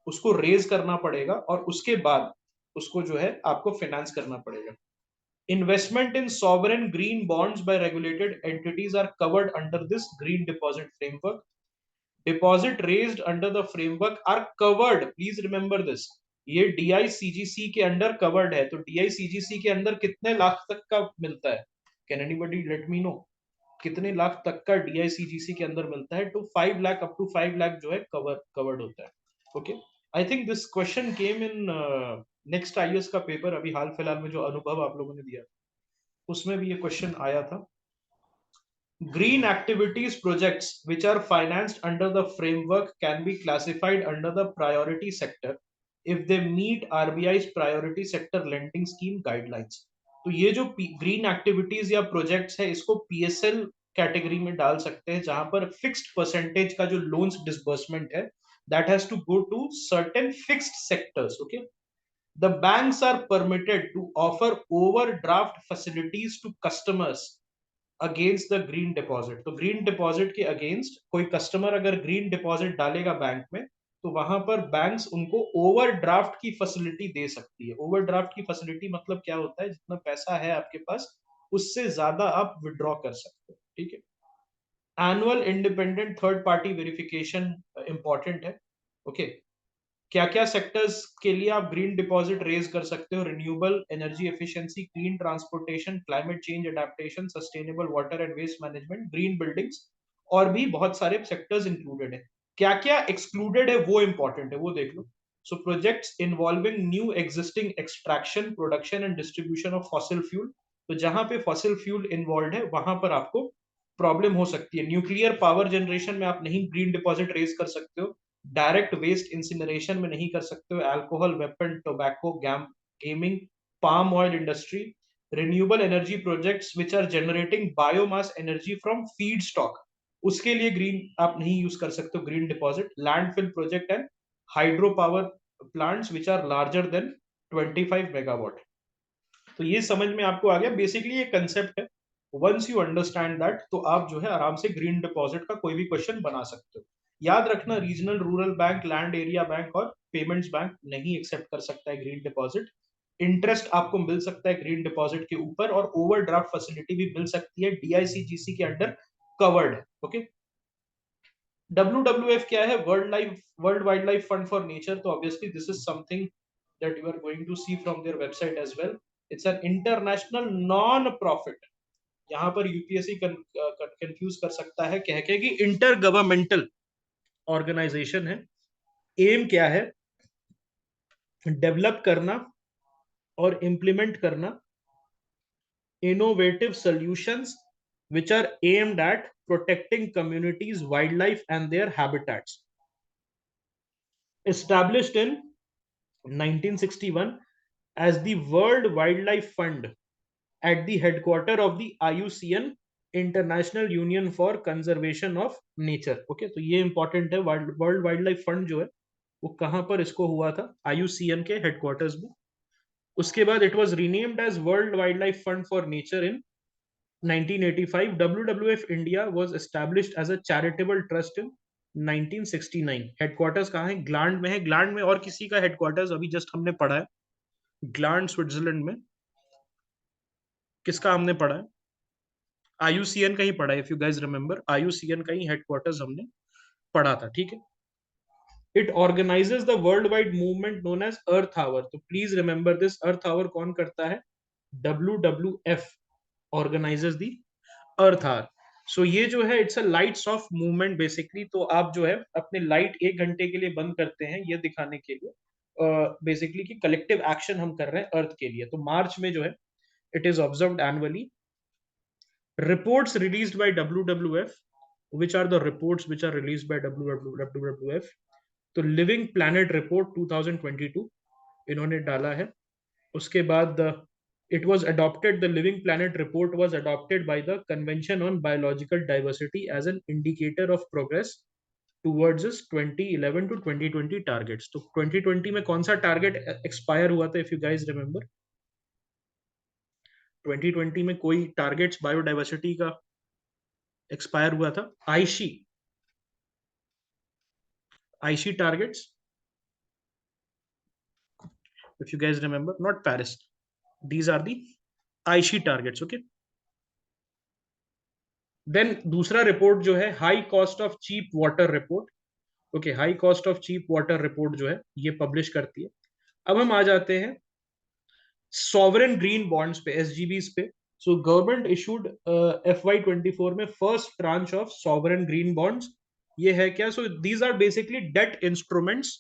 उसको रेज करना पड़ेगा और उसके बाद उसको जो है आपको फाइनेंस करना पड़ेगा. Investment in sovereign green bonds by regulated entities are covered under this green deposit framework. Deposit raised under the framework are covered. Please remember this. ये DICGC के अंडर कवर्ड है. तो DICGC के अंदर कितने लाख तक का मिलता है? Can anybody let me know कितने लाख तक का DICGC के अंदर मिलता है? तो 5 लाख, अप टू 5 लाख जो है कवर्ड होता है. Okay, I think this question came in next IAS का पेपर. अभी हाल फिलहाल में जो अनुभव आप लोगों ने दिया उसमें भी ये क्वेश्चन आया था. Green activities projects which are financed under the framework can be classified under the priority sector if they meet RBI's priority sector lending scheme guidelines. तो ये जो ग्रीन एक्टिविटीज या प्रोजेक्ट्स है इसको PSL कैटेगरी में डाल सकते हैं, जहां पर फिक्स्ड परसेंटेज का जो लोन्स डिसबर्समेंट है that has to go to certain fixed sectors. Okay, the banks are permitted to offer overdraft facilities to customers against the green deposit. तो ग्रीन डिपॉजिट के अगेंस्ट कोई कस्टमर अगर green deposit डालेगा bank में, तो वहां पर बैंक्स उनको ओवरड्राफ्ट की फैसिलिटी दे सकती है. ओवरड्राफ्ट की फैसिलिटी मतलब क्या होता है? जितना पैसा है आपके पास उससे ज्यादा आप विड्रॉ कर सकते हो. ठीक है. Annual independent third party verification important है. ओके, क्या क्या सेक्टर्स के लिए आप ग्रीन डिपॉजिट रेज कर सकते हो? Renewable energy efficiency, clean transportation, climate change adaptation, sustainable water and waste management, green buildings, और भी बहुत सारे सेक्टर्स इंक्लूडेड है. क्या क्या एक्सक्लूडेड है वो इंपॉर्टेंट है, वो देख लो. So projects involving new existing extraction, production and distribution of fossil fuel. तो जहां पे फॉसिल फ्यूल इन्वॉल्व है वहां पर आपको प्रॉब्लम हो सकती है. न्यूक्लियर पावर जनरेशन में आप नहीं ग्रीन डिपॉजिट रेज कर सकते हो. डायरेक्ट वेस्ट इंसिनरेशन में नहीं कर सकते हो. Alcohol, weapon, tobacco, gaming, palm oil industry, renewable energy projects which are generating biomass energy from feed stock, उसके लिए ग्रीन आप नहीं यूज कर सकते हो green deposit. Landfill project and hydro power plants which are larger than 25 megawatt. तो ये समझ में आपको आ गया, बेसिकली ये कंसेप्ट है। वंस यू अंडरस्टैंड दैट तो आप जो है आराम से ग्रीन डिपॉजिट का कोई भी क्वेश्चन बना सकते हो। याद रखना, regional rural bank, land area bank और पेमेंट्स बैंक नहीं एक्सेप्ट कर सकता है ग्रीन डिपॉजिट। इंटरेस्ट आपको मिल सकता है ग्रीन डिपॉजिट के ऊपर, और ओवरड्राफ्ट फैसिलिटी भी मिल सकती है, डीआईसीजीसी के अंडर कवर्ड है। ओके, WWF क्या है? World wild life fund for Nature. तो obviously this is something that you are going to see from their website as well. It's an international non profit, यहाँ पर UPSC confuse कर सकता है कह के कि इंटर गवर्नमेंटल ऑर्गेनाइजेशन है। एम क्या है? डेवलप करना और इंप्लीमेंट करना innovative solutions which are aimed at protecting communities, wildlife and their habitats. Established in 1961 as the World Wildlife Fund at the headquarter of the IUCN, international union for conservation of nature. Okay, तो ये important है। World wild life fund जो है वो कहां पर इसको हुआ था? आईयूसीएन के हेडक्वार्टर्स में। उसके बाद it was renamed as world wild life fund for nature in 1985। WWF India was established as a charitable trust in 1969। Headquarters कहाँ है? ग्लांड में है। ग्लांड में और किसी का हेडक्वार्टर्स अभी जस्ट हमने पढ़ा है, ग्लांड स्विट्जरलैंड में। किसका हमने पढ़ा है? आईयूसीएन का ही पढ़ा है। If you guys remember, IUCN का ही हेडक्वार्टर्स हमने पढ़ा था। ठीक है। It organises the worldwide movement known as Earth Hour. तो please remember this, Earth Hour कौन करता है? WWF organises the Earth Hour. So ये जो है it's a lights off movement basically. तो आप जो है अपने लाइट 1 घंटे के लिए बंद करते हैं ये दिखाने के लिए बेसिकली कि कलेक्टिव एक्शन हम कर रहे हैं अर्थ के लिए। तो मार्च में जो है it is observed annually. Reports released by WWF, which are the reports which are released by WWF? तो लिविंग प्लैनेट रिपोर्ट 2022 इन्होंने डाला है। उसके बाद it was adopted, the living planet report was adopted by the convention on biological diversity as an indicator of progress towards its 2011 to 2020 targets। तो 2020 में कौन सा टारगेट एक्सपायर हुआ था? इफ यू गाइज रिमेंबर, 2020 में कोई टारगेट्स बायोडाइवर्सिटी का expire हुआ था? Aichi targets, if you guys remember, not Paris, these are the Aichi targets. Okay, then दूसरा रिपोर्ट जो है high cost of cheap water report. Okay, high cost of cheap water report जो है ये publish करती है। अब हम आ जाते हैं सॉवरेन ग्रीन बॉन्ड्स पे, एसजीबीस पे। सो गवर्नमेंट इशूड FY24 में first tranche of sovereign green bonds. ये है क्या? So these are basically debt instruments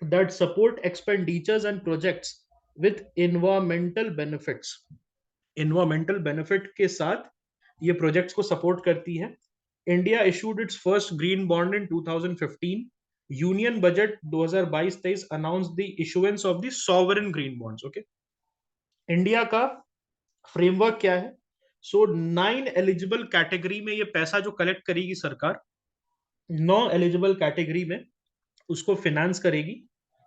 that support expenditures and projects with environmental benefits। environmental benefit के साथ ये प्रोजेक्ट्स को सपोर्ट करती है। India issued it's first green bond in 2015। Union budget 2022-23 announce the issuance of the sovereign green bonds. Okay, India का framework क्या है? सो 9 eligible category में ये पैसा जो कलेक्ट करेगी सरकार, 9 एलिजिबल कैटेगरी में उसको फिनेंस करेगी।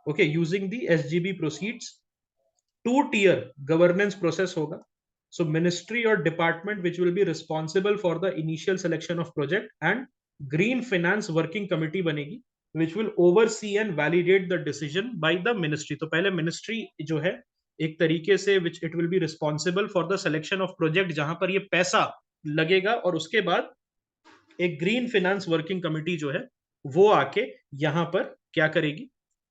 Okay, using the SGB proceeds. 2 tier governance process होगा। सो मिनिस्ट्री और department which will be responsible for the initial selection of project, and green finance working committee बनेगी which will oversee and validate the decision by the ministry. तो पहले ministry जो है एक तरीके से which it will be responsible for the selection of project जहां पर ये पैसा लगेगा, और उसके बाद एक ग्रीन फाइनेंस वर्किंग कमिटी जो है वो आके यहां पर क्या करेगी?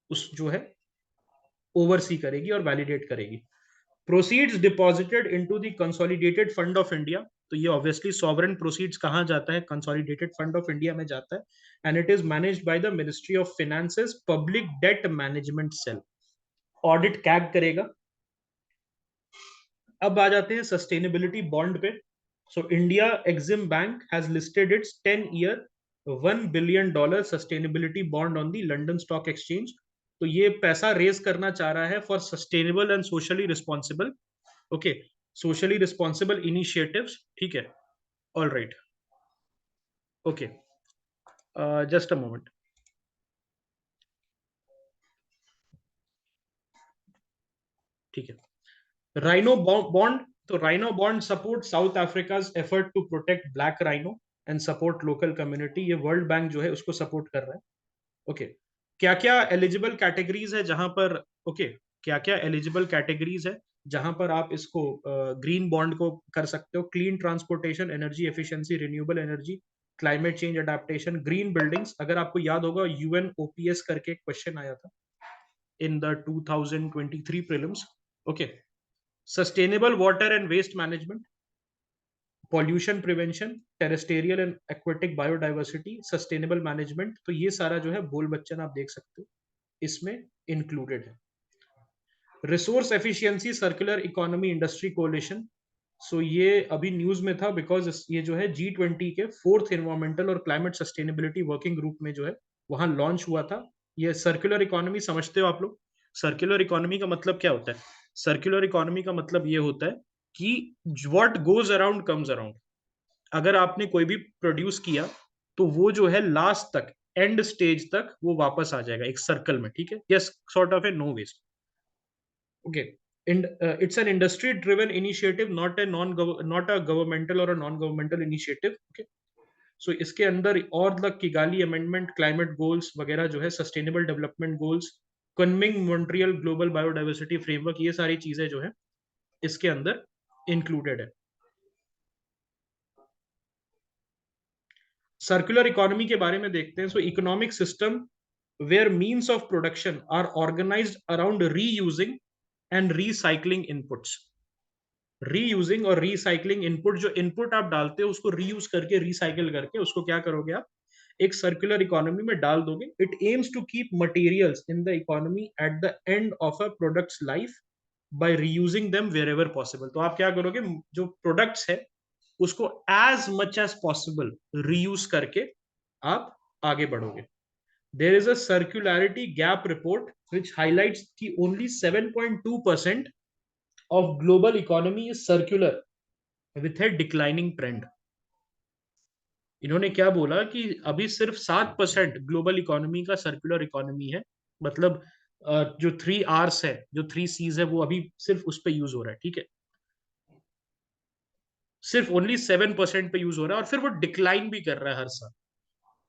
उस जो है ओवरसी करेगी और वैलिडेट करेगी। Proceeds deposited into the consolidated fund of India. तो ये ऑब्वियसली सॉवरेन प्रोसीड्स कहां जाता है? कंसोलिडेटेड फंड ऑफ इंडिया में जाता है, and it is managed by the ministry of finances public debt management cell. Audit CAG करेगा। अब आ जाते हैं सस्टेनेबिलिटी बॉन्ड पे। So India Exim bank has listed its 10-year $1 billion sustainability bond on the London stock exchange. तो ये पैसा raise करना चाह रहा है for sustainable and socially responsible, okay, socially responsible initiatives. ठीक है, all right, okay, just a moment. ठीक है। राइनो बॉन्ड, तो rhino bond support South Africa's effort to protect black rhino and support local community, ये world bank जो है उसको support कर रहा है। ओके, क्या क्या एलिजिबल कैटेगरीज है जहां पर, ओके, क्या क्या एलिजिबल कैटेगरीज है जहां पर आप इसको ग्रीन बॉन्ड को कर सकते हो? Clean transportation, energy efficiency, renewable energy, climate change adaptation, green buildings. अगर आपको याद होगा यूएनओपीएस करके एक क्वेश्चन आया था in the 2023 prelims. Okay, sustainable water and waste management, pollution prevention, terrestrial and aquatic biodiversity, sustainable management. तो ये सारा जो है बोल बच्चन आप देख सकते हो इसमें इंक्लूडेड है। Resource efficiency, circular economy industry कोalition, सो ये अभी न्यूज में था बिकॉज ये जो है G20 के फोर्थ एनवायरमेंटल और क्लाइमेट सस्टेनेबिलिटी वर्किंग ग्रुप में जो है वहां लॉन्च हुआ था। ये सर्कुलर इकोनॉमी समझते हो आप लोग? सर्कुलर इकोनॉमी का मतलब क्या होता है? सर्कुलर इकोनॉमी का मतलब ये होता है कि what goes around comes around. अगर आपने कोई भी प्रोड्यूस किया तो वो जो है लास्ट तक, एंड स्टेज तक वो वापस आ जाएगा एक सर्कल में, ठीक है? Yes, sort of a no waste. Okay, it's an industry driven initiative, not a governmental or a non governmental initiative. Okay, so इसके अंदर और the Kigali amendment, climate goals वगैरह जो है, sustainable development goals, Kunming Montreal global biodiversity framework, ये सारी चीजें जो है इसके अंदर इंक्लूडेड है। सर्कुलर इकोनॉमी के बारे में देखते हैं। So economic system where means of production are organised around reusing and recycling inputs. Reusing और रिसाइकलिंग इनपुट, जो इनपुट आप डालते हो उसको रीयूज करके, रिसाइकिल करके उसको क्या करोगे आप? एक सर्कुलर इकोनॉमी में डाल दोगे। It aims to keep materials in the economy at the end of a product's life by reusing them wherever possible. तो आप क्या करोगे, जो प्रोडक्ट्स है उसको as much as possible reuse करके आप आगे बढ़ोगे। There is a circularity gap report which highlights की only 7.2% of global economy is circular with a declining trend। इन्होंने क्या बोला कि अभी सिर्फ 7% ग्लोबल इकोनॉमी का सर्कुलर इकोनॉमी है। मतलब जो 3 Rs है, जो 3 Cs है, वो अभी सिर्फ उस पर यूज हो रहा है, ठीक है? सिर्फ ओनली 7% पे यूज हो रहा है और फिर वो डिक्लाइन भी कर रहा है हर साल।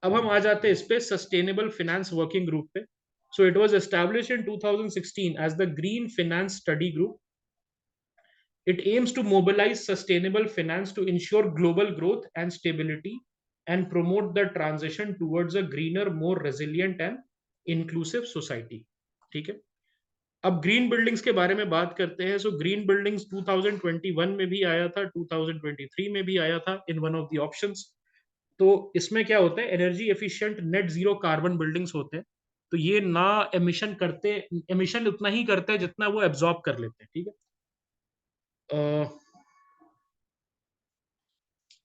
अब हम आ जाते हैं इस पे, सस्टेनेबल फाइनेंस वर्किंग ग्रुप पे। So it was established in 2016 as the green finance study group. It aims to mobilize sustainable finance to ensure global growth and stability and promote the transition towards a greener, more resilient and inclusive society। ठीक है, अब green buildings के बारे में बात करते हैं। So green buildings 2021 में भी आया था, 2023 में भी आया था in one of the options. तो इसमें क्या होता है, energy efficient net zero carbon buildings होते हैं। तो ये ना एमिशन करते, एमिशन उतना ही करते हैं जितना वो एब्जॉर्ब कर लेते हैं, ठीक है?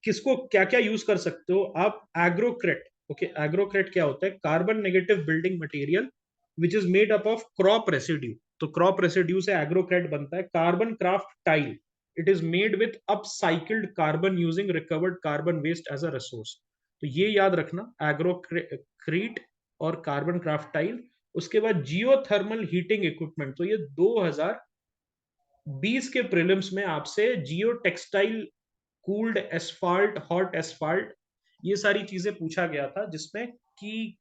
किसको क्या क्या यूज कर सकते हो आप? एग्रोक्रेट। ओके, एग्रोक्रेट क्या होता है? Carbon negative building material which is made up of crop residue. तो क्रॉप रेसिड्यू से एग्रोक्रेट बनता है। Carbon craft tile, it is made with upcycled carbon using recovered carbon waste as a resource. तो ये याद रखना, एग्रोक्रीट और कार्बन क्राफ्ट टाइल। उसके बाद जियोथर्मल हीटिंग इक्विपमेंट, तो ये 2020 के प्रीलिम्स में आपसे geotextile, cooled asphalt, hot asphalt, ये सारी चीजें पूछा गया था जिसमें कि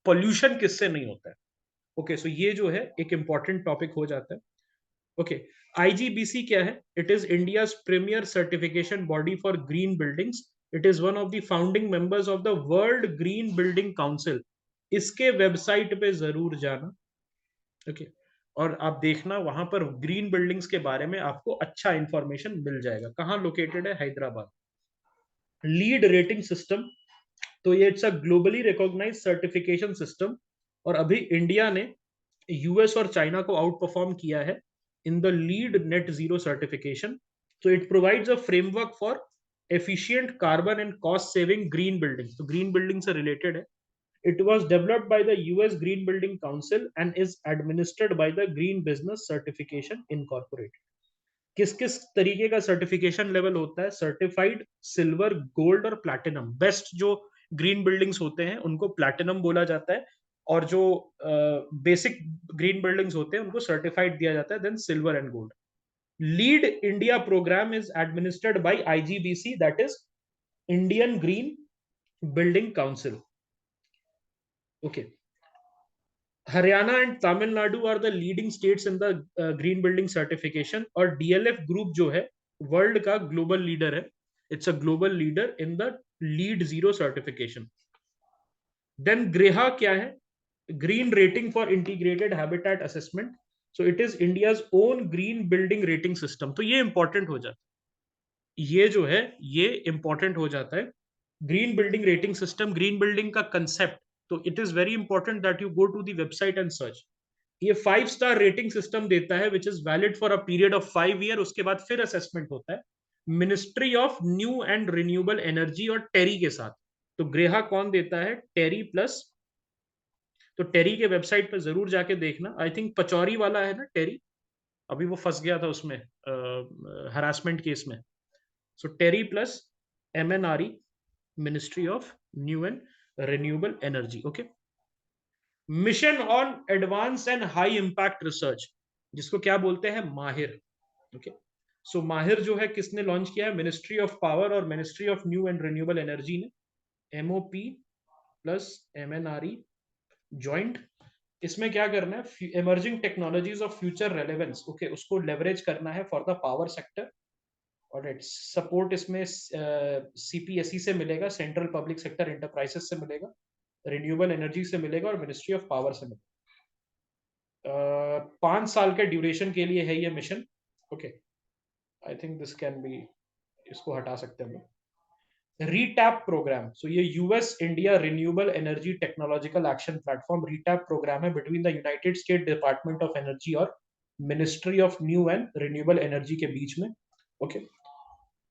पोल्यूशन किससे नहीं होता है। ओके, सो ये जो है एक इंपॉर्टेंट टॉपिक हो जाता है। ओके, आईजीबीसी क्या है? It is India premier certification body for green buildings. It is one of the founding members of the world green building council. इसके वेबसाइट पे जरूर जाना। ओके, और आप देखना वहां पर ग्रीन बिल्डिंग्स के बारे में आपको अच्छा इंफॉर्मेशन मिल जाएगा। कहाँ लोकेटेड है? हैदराबाद। लीड रेटिंग सिस्टम, तो ये it's a globally recognised certification system. और अभी इंडिया ने यूएस और चाइना को आउट परफॉर्म किया है in the lead net zero certification. So it provides a framework for efficient carbon and cost saving green buildings। तो green building से related है। It was developed by the US Green Building Council and is administered by the Green Business Certification Incorporated। किस किस तरीके का certification level होता है? Certified silver, gold और प्लैटिनम। बेस्ट जो ग्रीन बिल्डिंग्स होते हैं उनको प्लैटिनम बोला जाता है, और जो बेसिक ग्रीन बिल्डिंग्स होते हैं उनको सर्टिफाइड दिया जाता है, then silver and gold. Lead India programme is administered by IGBC, that is Indian green building council. Okay. Haryana and Tamil Nadu are the leading states in the green building certification. और DLF group जो है world का global leader है. It's a global leader in the lead zero certification. Then ग्रेहा क्या है? Green rating for integrated habitat assessment. So it is India's own green building rating system. तो ये important हो जाता है, ये जो है ये इंपॉर्टेंट हो जाता है. Green building rating system, green building का कंसेप्ट. तो it is very important that you go to the website and search. ये 5 स्टार रेटिंग सिस्टम देता है which is valid for a period of 5 year. उसके बाद फिर असेसमेंट होता है ministry of new and renewable energy और टेरी के साथ. तो ग्रेहा कौन देता है? टेरी प्लस. तो टेरी के वेबसाइट पर जरूर जाके देखना. आई थिंक पचौरी वाला है ना टेरी, अभी वो फंस गया था उसमें हरासमेंट केस में. So TERI plus MNRE, Ministry of new and renewable Energy. Okay. Mission on advance and high impact research, जिसको क्या बोलते हैं? माहिर. ओके. सो माहिर जो है किसने लॉन्च किया है? मिनिस्ट्री ऑफ पावर और Ministry of new and renewable energy ने. MOP plus MNRE joint. इसमें क्या करना है? Emerging technologies of future relevance. Okay, उसको लेवरेज करना है फॉर द पावर सेक्टर. और सपोर्ट इसमें CPSE से मिलेगा, सेंट्रल पब्लिक सेक्टर एंटरप्राइजेस से मिलेगा, रिन्यूएबल एनर्जी से मिलेगा और मिनिस्ट्री ऑफ पावर से मिलेगा. 5 साल के ड्यूरेशन के लिए है ये mission. Okay. I think this can be, इसको हटा सकते हैं हम लोग. रीटैप प्रोग्राम. सो ये US India renewable energy technological action platform RETAP programme है between the United State Department of Energy और Ministry of new and renewable energy के बीच में. ओके.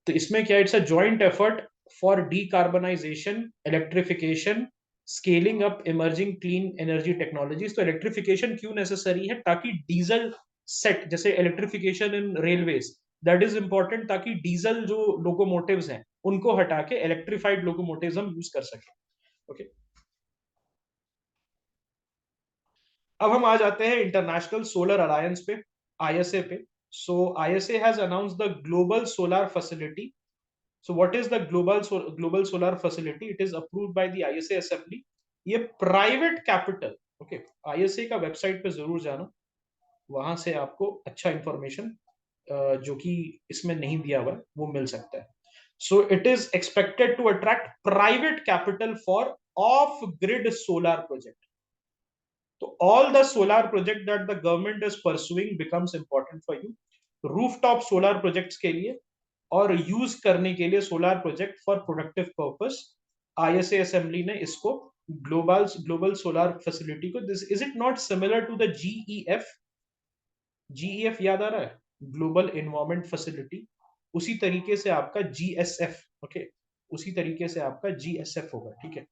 तो इसमें क्या? It's a joint effort for decarbonization, electrification, scaling up emerging clean energy technologies. तो इलेक्ट्रिफिकेशन क्यों नेसेसरी है? ताकि डीजल सेट, जैसे electrification in railways, that is important, ताकि डीजल जो लोकोमोटिव्स हैं उनको हटा के इलेक्ट्रिफाइड लोकोमोटिव्स हम यूज कर सकें. ओके. अब हम आ जाते हैं इंटरनेशनल सोलर अलायंस पे, ISA पे. सो ISA has announced the global solar facility. So what is the global solar facility? It is approved by the ISA assembly. ये प्राइवेट कैपिटल. ओके. ISA का वेबसाइट पे जरूर जाना, वहां से आपको अच्छा इंफॉर्मेशन जो कि इसमें नहीं दिया हुआ है वो मिल सकता है. So it is expected to attract private capital for off grid solar project. तो all the solar project that the government is pursuing becomes important for you. Rooftop solar projects के लिए और यूज करने के लिए solar project for productive purpose, ISA assembly ने इसको global solar facility को, this is it not similar to the GEF? GEF याद आ रहा है? Global Environment facility. उसी तरीके से आपका GSF. ओके. उसी तरीके से आपका GSF होगा. ठीक है.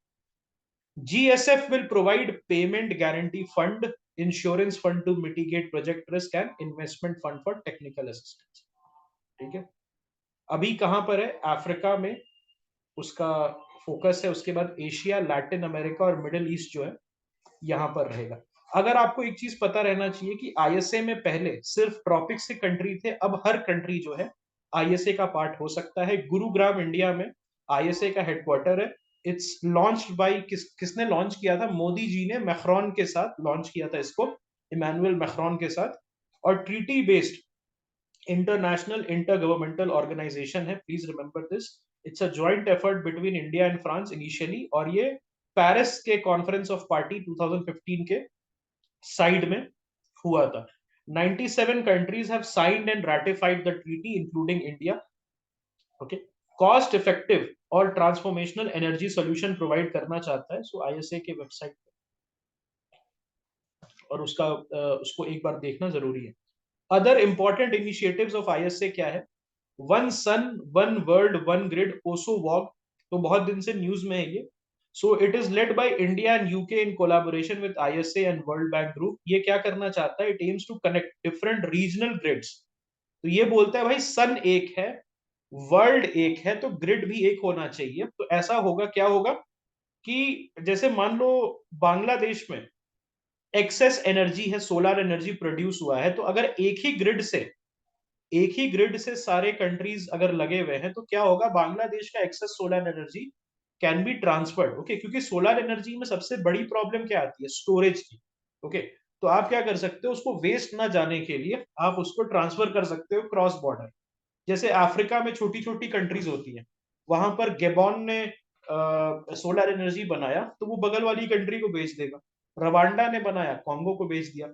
GSF will provide payment guarantee fund, insurance fund to mitigate project risk and investment fund for technical assistance. ठीक है. अभी कहां पर है? अफ्रीका में उसका फोकस है. उसके बाद एशिया, लैटिन अमेरिका और मिडिल ईस्ट जो है यहां पर रहेगा. अगर आपको एक चीज पता रहना चाहिए कि ISA में पहले सिर्फ ट्रॉपिक्स के कंट्री थे, अब हर कंट्री जो है ISA का पार्ट हो सकता है. गुरुग्राम इंडिया में ISA का हेडक्वार्टर है. इट्स लॉन्च्ड बाय किसने लॉन्च किया था? मोदी जी ने मैक्रोन के साथ लॉन्च किया था इसको, इमैनुअल मैक्रोन के साथ. और treaty based international intergovernmental organisation है. Please remember this. It's a joint effort between India and France initially, और ये पेरिस के कॉन्फ्रेंस ऑफ पार्टी 2015 के साइड में हुआ था. 97 countries have signed and ratified the treaty including India. Okay. Cost effective और transformational energy solution provide करना चाहता है. सो ISA के वेबसाइट और उसको एक बार देखना जरूरी है. Other important initiatives of ISA क्या है? One sun one world one grid ओसो वॉक. तो बहुत दिन से न्यूज में है ये. So it is led by India and UK in collaboration with ISA and world bank group. ये क्या करना चाहता है? It aims to connect different regional grids. तो ये बोलता है भाई सन एक है, वर्ल्ड एक है, तो ग्रिड भी एक होना चाहिए. तो ऐसा होगा, क्या होगा कि जैसे मान लो बांग्लादेश में एक्सेस एनर्जी है, सोलर एनर्जी प्रोड्यूस हुआ है, तो अगर एक ही ग्रिड से सारे कंट्रीज अगर लगे हुए हैं तो क्या होगा, बांग्लादेश का excess solar energy can be transferred. Okay, क्योंकि सोलर एनर्जी में सबसे बड़ी प्रॉब्लम क्या आती है, स्टोरेज की। ओके, तो आप क्या कर सकते हो, उसको वेस्ट ना जाने के लिए आप उसको ट्रांसफर कर सकते हो क्रॉस बॉर्डर। जैसे अफ्रीका में छोटी छोटी कंट्रीज होती हैं, वहां पर गेबॉन ने सोलर एनर्जी बनाया तो वो बगल वाली कंट्री को बेच देगा। रवांडा ने बनाया, कॉन्गो को बेच दिया।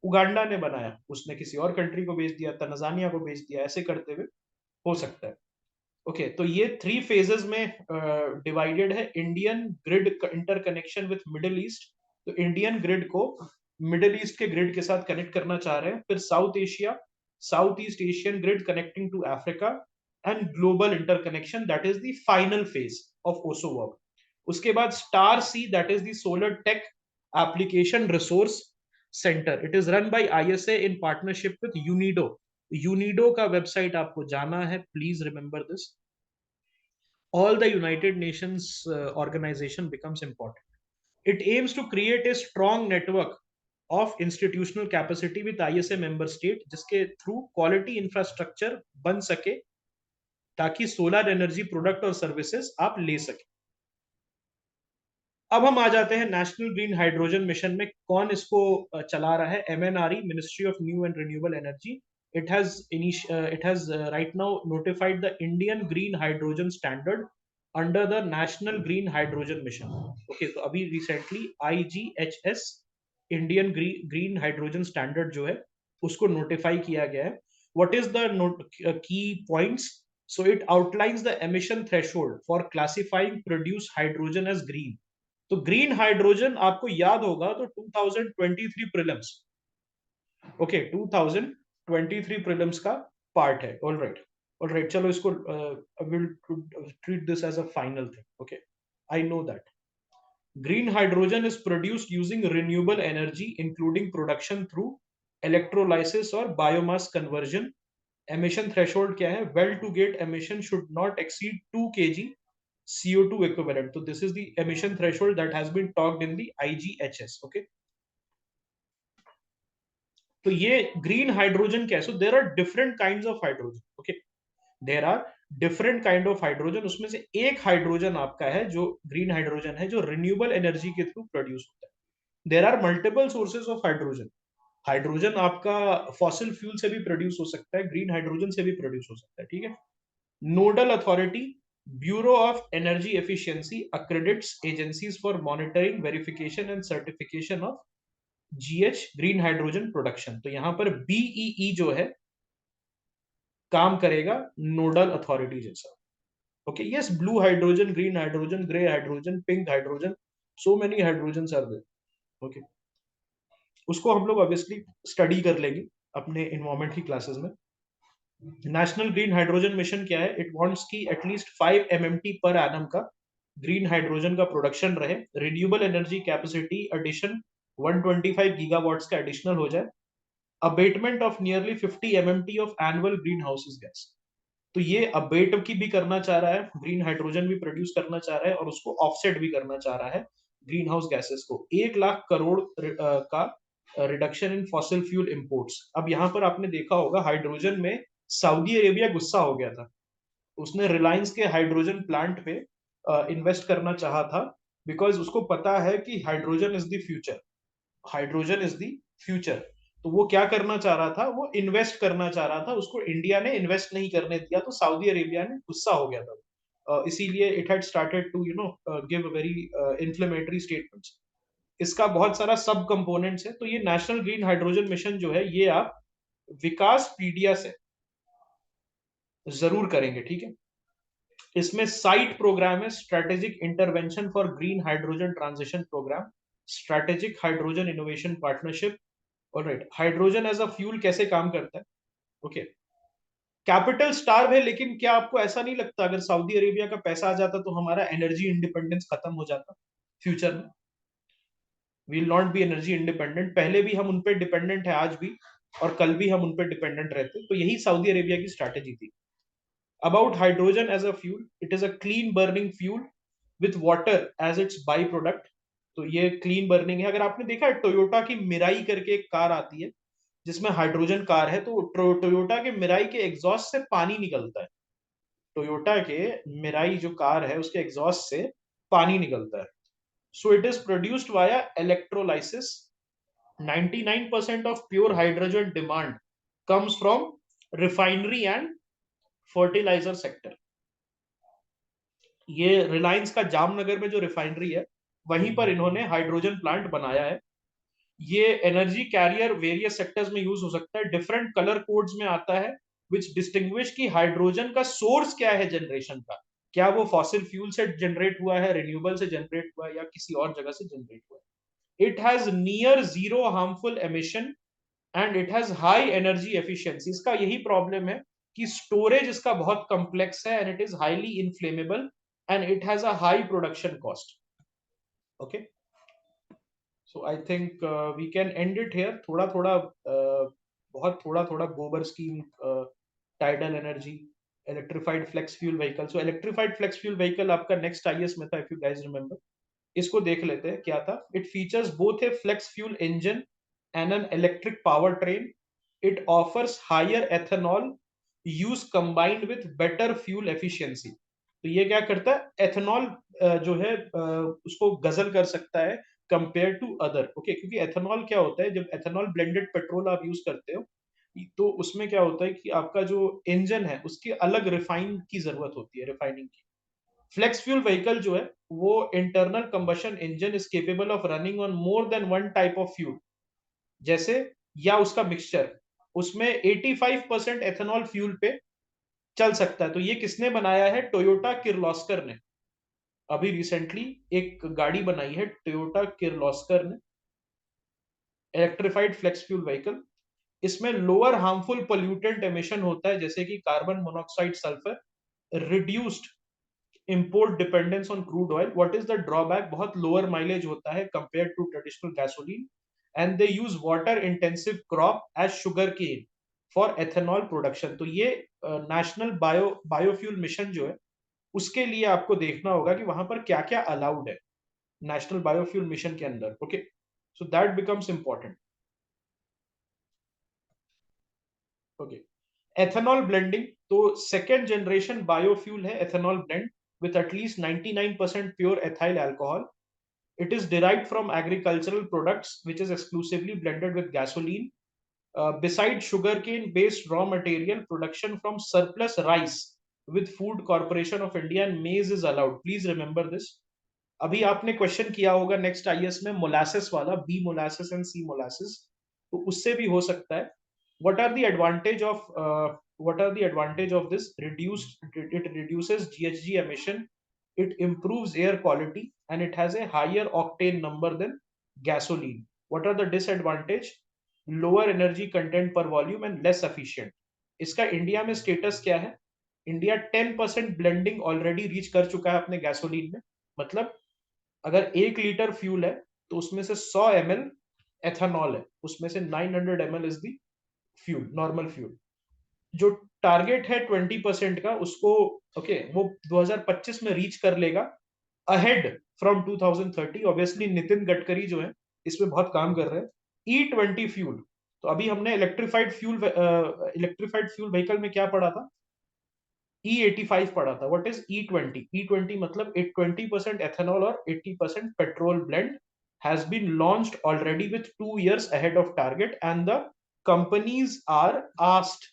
उगांडा ने बनाया, उसने किसी और कंट्री को बेच दिया, तंजानिया को बेच दिया। ऐसे करते हुए हो सकता है। ओके, तो ये 3 फेजेस में डिवाइडेड है। Indian grid interconnection with middle east, तो इंडियन ग्रिड को मिडिल ईस्ट के ग्रिड के साथ कनेक्ट करना चाह रहे हैं। फिर south Asia, south east Asian grid connecting to Africa, and global interconnection, that is the final phase of ओसो वर्क। उसके बाद star C, that is the solar tech application resource centre. It is run by ISA in partnership with UNIDO. UNIDO का website आपको जाना है, please remember this. All the United Nations organization becomes important. It aims to create a strong network of institutional capacity with ISA member state, जिसके through quality infrastructure बन सके ताकि solar energy product और services आप ले सके। अब हम आ जाते हैं नेशनल ग्रीन हाइड्रोजन मिशन में। कौन इसको चला रहा है, MNRE, ministry of new and renewable energy. it has right now notified the Indian green hydrogen standard under the national green hydrogen mission. Okay, तो अभी recently IGHS Indian green hydrogen standard जो है उसको notify किया गया है। What is the key points? So it outlines the emission threshold for classifying produced hydrogen as green. तो green hydrogen आपको याद होगा तो 2023 प्रीलिम्स, ओके 2023 प्रीलिम्स का पार्ट है। ऑलराइट, ऑलराइट, चलो इसको will treat this as a final thing. Okay, I know that green hydrogen is produced using renewable energy including production through electrolysis or biomass conversion. Emission threshold क्या है, well to gate emission should not exceed 2 kg CO2 equivalent. So this is the emission threshold that has been talked in the IGHS. Okay, तो ये green hydrogen क्या है, so there are different kind of hydrogen. Okay, there are different kind of hydrogen. उसमें से एक hydrogen आपका है जो ग्रीन हाइड्रोजन है, जो रिन्यूएबल एनर्जी के थ्रू प्रोड्यूस होता है। There are multiple sources of hydrogen. Hydrogen आपका फॉसिल फ्यूल से भी प्रोड्यूस हो सकता है, ग्रीन हाइड्रोजन से भी प्रोड्यूस हो सकता है। ठीक है, nodal authority, bureau of energy efficiency accredits agencies for monitoring, verification and certification of GH green hydrogen production. तो यहां पर बीईई जो है काम करेगा नोडल अथॉरिटी जैसा। Okay, yes, blue hydrogen, green hydrogen, grey hydrogen, pink hydrogen, so many hydrogen are there. Okay, उसको हम लोग ऑब्वियसली स्टडी कर लेंगे अपने इन्वायरमेंट की क्लासेस में। नेशनल ग्रीन हाइड्रोजन मिशन क्या है, इट वांट्स की एटलीस्ट 5 MMT पर एनम का ग्रीन हाइड्रोजन का प्रोडक्शन रहे। Renewable energy capacity addition 125 gigawatts का एडिशनल हो जाए। Abatement of nearly 50 MMT of annual green houses gas. तो ये अबेट की भी करना चाह रहा है, ग्रीन हाइड्रोजन भी प्रोड्यूस करना चाह रहा है और उसको ऑफसेट भी करना चाह रहा है ग्रीन हाउस गैसेस को। 1 लाख करोड़ का reduction in fossil fuel imports. अब यहां पर आपने देखा होगा हाइड्रोजन में सऊदी अरेबिया गुस्सा हो गया था, उसने रिलायंस के हाइड्रोजन प्लांट पे इन्वेस्ट करना चाहा था, बिकॉज उसको पता है कि hydrogen is the future, hydrogen is the future. तो वो क्या करना चाह रहा था, वो इन्वेस्ट करना चाह रहा था, उसको इंडिया ने इन्वेस्ट नहीं करने दिया, तो सऊदी अरेबिया ने गुस्सा हो गया था। इसीलिए it had started to give very inflammatory statements. इसका बहुत सारा सब कंपोनेंट्स है। तो ये नेशनल ग्रीन हाइड्रोजन मिशन जो है ये आप विकास पीडिया से जरूर करेंगे। ठीक है, इसमें साइट प्रोग्राम है, strategic intervention for green hydrogen transition programme, strategic hydrogen innovation partnership. Alright, hydrogen as a fuel कैसे काम करता है। ओके, कैपिटल स्टार्व है, लेकिन क्या आपको ऐसा नहीं लगता अगर सऊदी अरेबिया का पैसा आ जाता तो हमारा एनर्जी इंडिपेंडेंस खत्म हो जाता फ्यूचर में। We will not be energy independent. पहले भी हम उन पर डिपेंडेंट है, आज भी, और कल भी हम उन पर डिपेंडेंट रहते। तो यही सऊदी अरेबिया की स्ट्रैटेजी थी। About hydrogen as a fuel, it is a clean burning fuel with water as its byproduct. तो ये क्लीन बर्निंग है। अगर आपने देखा है टोयोटा की मिराई करके एक कार आती है जिसमें हाइड्रोजन कार है, तो टोयोटा के मिराई के एग्जॉस्ट से पानी निकलता है। टोयोटा के मिराई जो कार है उसके एग्जॉस्ट से पानी निकलता है। So it is produced via electrolysis. 99% of pure hydrogen demand comes from refinery and fertilizer sector. ये रिलायंस का जामनगर में जो रिफाइनरी है वहीं पर इन्होंने हाइड्रोजन प्लांट बनाया है। ये एनर्जी कैरियर वेरियस सेक्टर्स में यूज हो सकता है, डिफरेंट कलर कोड्स में आता है, विच डिस्टिंग्विश की हाइड्रोजन का सोर्स क्या है जनरेशन का, क्या वो फॉसिल फ्यूल से जनरेट हुआ है, रिन्यूएबल से जनरेट हुआ है, या किसी और जगह से जनरेट हुआ है। It has near zero harmful emission and it has high energy efficiency. इसका यही प्रॉब्लम है कि स्टोरेज इसका बहुत कॉम्प्लेक्स है and it is highly inflammable and it has a high production cost. Okay, so I think we can end it here. थोड़ा थोड़ा बहुत थोड़ा थोड़ा GOBAR scheme, tidal energy, electrified flex fuel vehicle. So electrified flex fuel vehicle आपका next IAS में था, if you guys remember. इसको देख लेते हैं क्या था। It features both a flex fuel engine and an electric powertrain. It offers higher ethanol use combined with better fuel efficiency. तो ये क्या करता है, एथेनॉल जो है उसको गजल कर सकता है कंपेयर टू अदर। ओके, क्योंकि एथेनॉल क्या होता है, जब एथेनॉल ब्लेंडेड पेट्रोल आप यूज करते हो तो उसमें क्या होता है कि आपका जो इंजन है उसकी अलग रिफाइन की जरूरत होती है, रिफाइनिंग की। फ्लेक्स फ्यूल व्हीकल जो है वो internal combustion engine is capable of running on more than one type of fuel, जैसे या उसका मिक्सचर, उसमें 85% एथेनॉल फ्यूल पे चल सकता है। तो ये किसने बनाया है, टोयोटा किर्लोस्कर ने। अभी रिसेंटली एक गाड़ी बनाई है टोयोटा किर्लोस्कर ने, इलेक्ट्रिफाइड फ्लेक्स फ्यूल व्हीकल। इसमें लोअर हार्मफुल पोल्यूटेंट एमिशन होता है, जैसे कि carbon monoxide, sulphur, reduced import dependence on crude oil. What is the drawback, बहुत लोअर माइलेज होता है compare to traditional gasoline, and they use water intensive crop as sugar cane for ethanol production. तो ये national biofuel mission जो है उसके लिए आपको देखना होगा कि वहां पर क्या क्या अलाउड है नेशनल बायोफ्यूल मिशन के अंदर। Okay, so that becomes important. Okay, ethanol blending, तो सेकेंड जनरेशन बायोफ्यूल है ethanol blend with at least 99% pure ethyl alcohol. It is derived from agricultural products, which is exclusively blended with gasoline. Besides sugarcane-based raw material, production from surplus rice with Food Corporation of India and maize is allowed. Please remember this. अभी आपने question किया होगा next IAS में molasses वाला, B molasses and C molasses, तो उससे भी हो सकता है। What are the advantage of this, reduced, it reduces GHG emission, it improves air quality and it has a higher octane number than gasoline. What are the disadvantage, lower energy content per volume and less efficient. इसका India में status क्या है, India 10% blending already reach कर चुका है अपने gasoline में। मतलब अगर 1 लीटर फ्यूल है तो उसमें से 100 ml एथेनॉल है, उसमें से 900 ml is the fuel, normal fuel. जो टारगेट है 20% का उसको ओके वो 2025 में रीच कर लेगा, ahead from 2030। Obviously Nitin Gadkari जो है इसमें बहुत काम कर रहे हैं। E20 फ्यूल, तो अभी हमने इलेक्ट्रिफाइड फ्यूल व्हीकल में क्या पढ़ा था, E85 पढ़ा था। व्हाट इज E20, E20 मतलब 20% एथेनॉल और 80% petrol blend has been launched already with 2 years ahead of target and the companies are asked,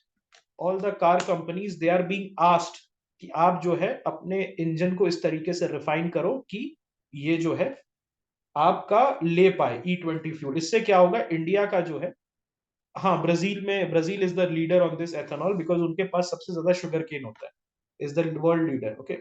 all the car companies they are being asked कि आप जो है अपने इंजन को इस तरीके से रिफाइन करो कि ये जो है आपका ले पाए E20 फ्यूल। इससे क्या होगा, इंडिया का जो है, हाँ Brazil is the leader on this ethanol because उनके पास सबसे ज्यादा शुगर केन होता है, is the world leader. Okay,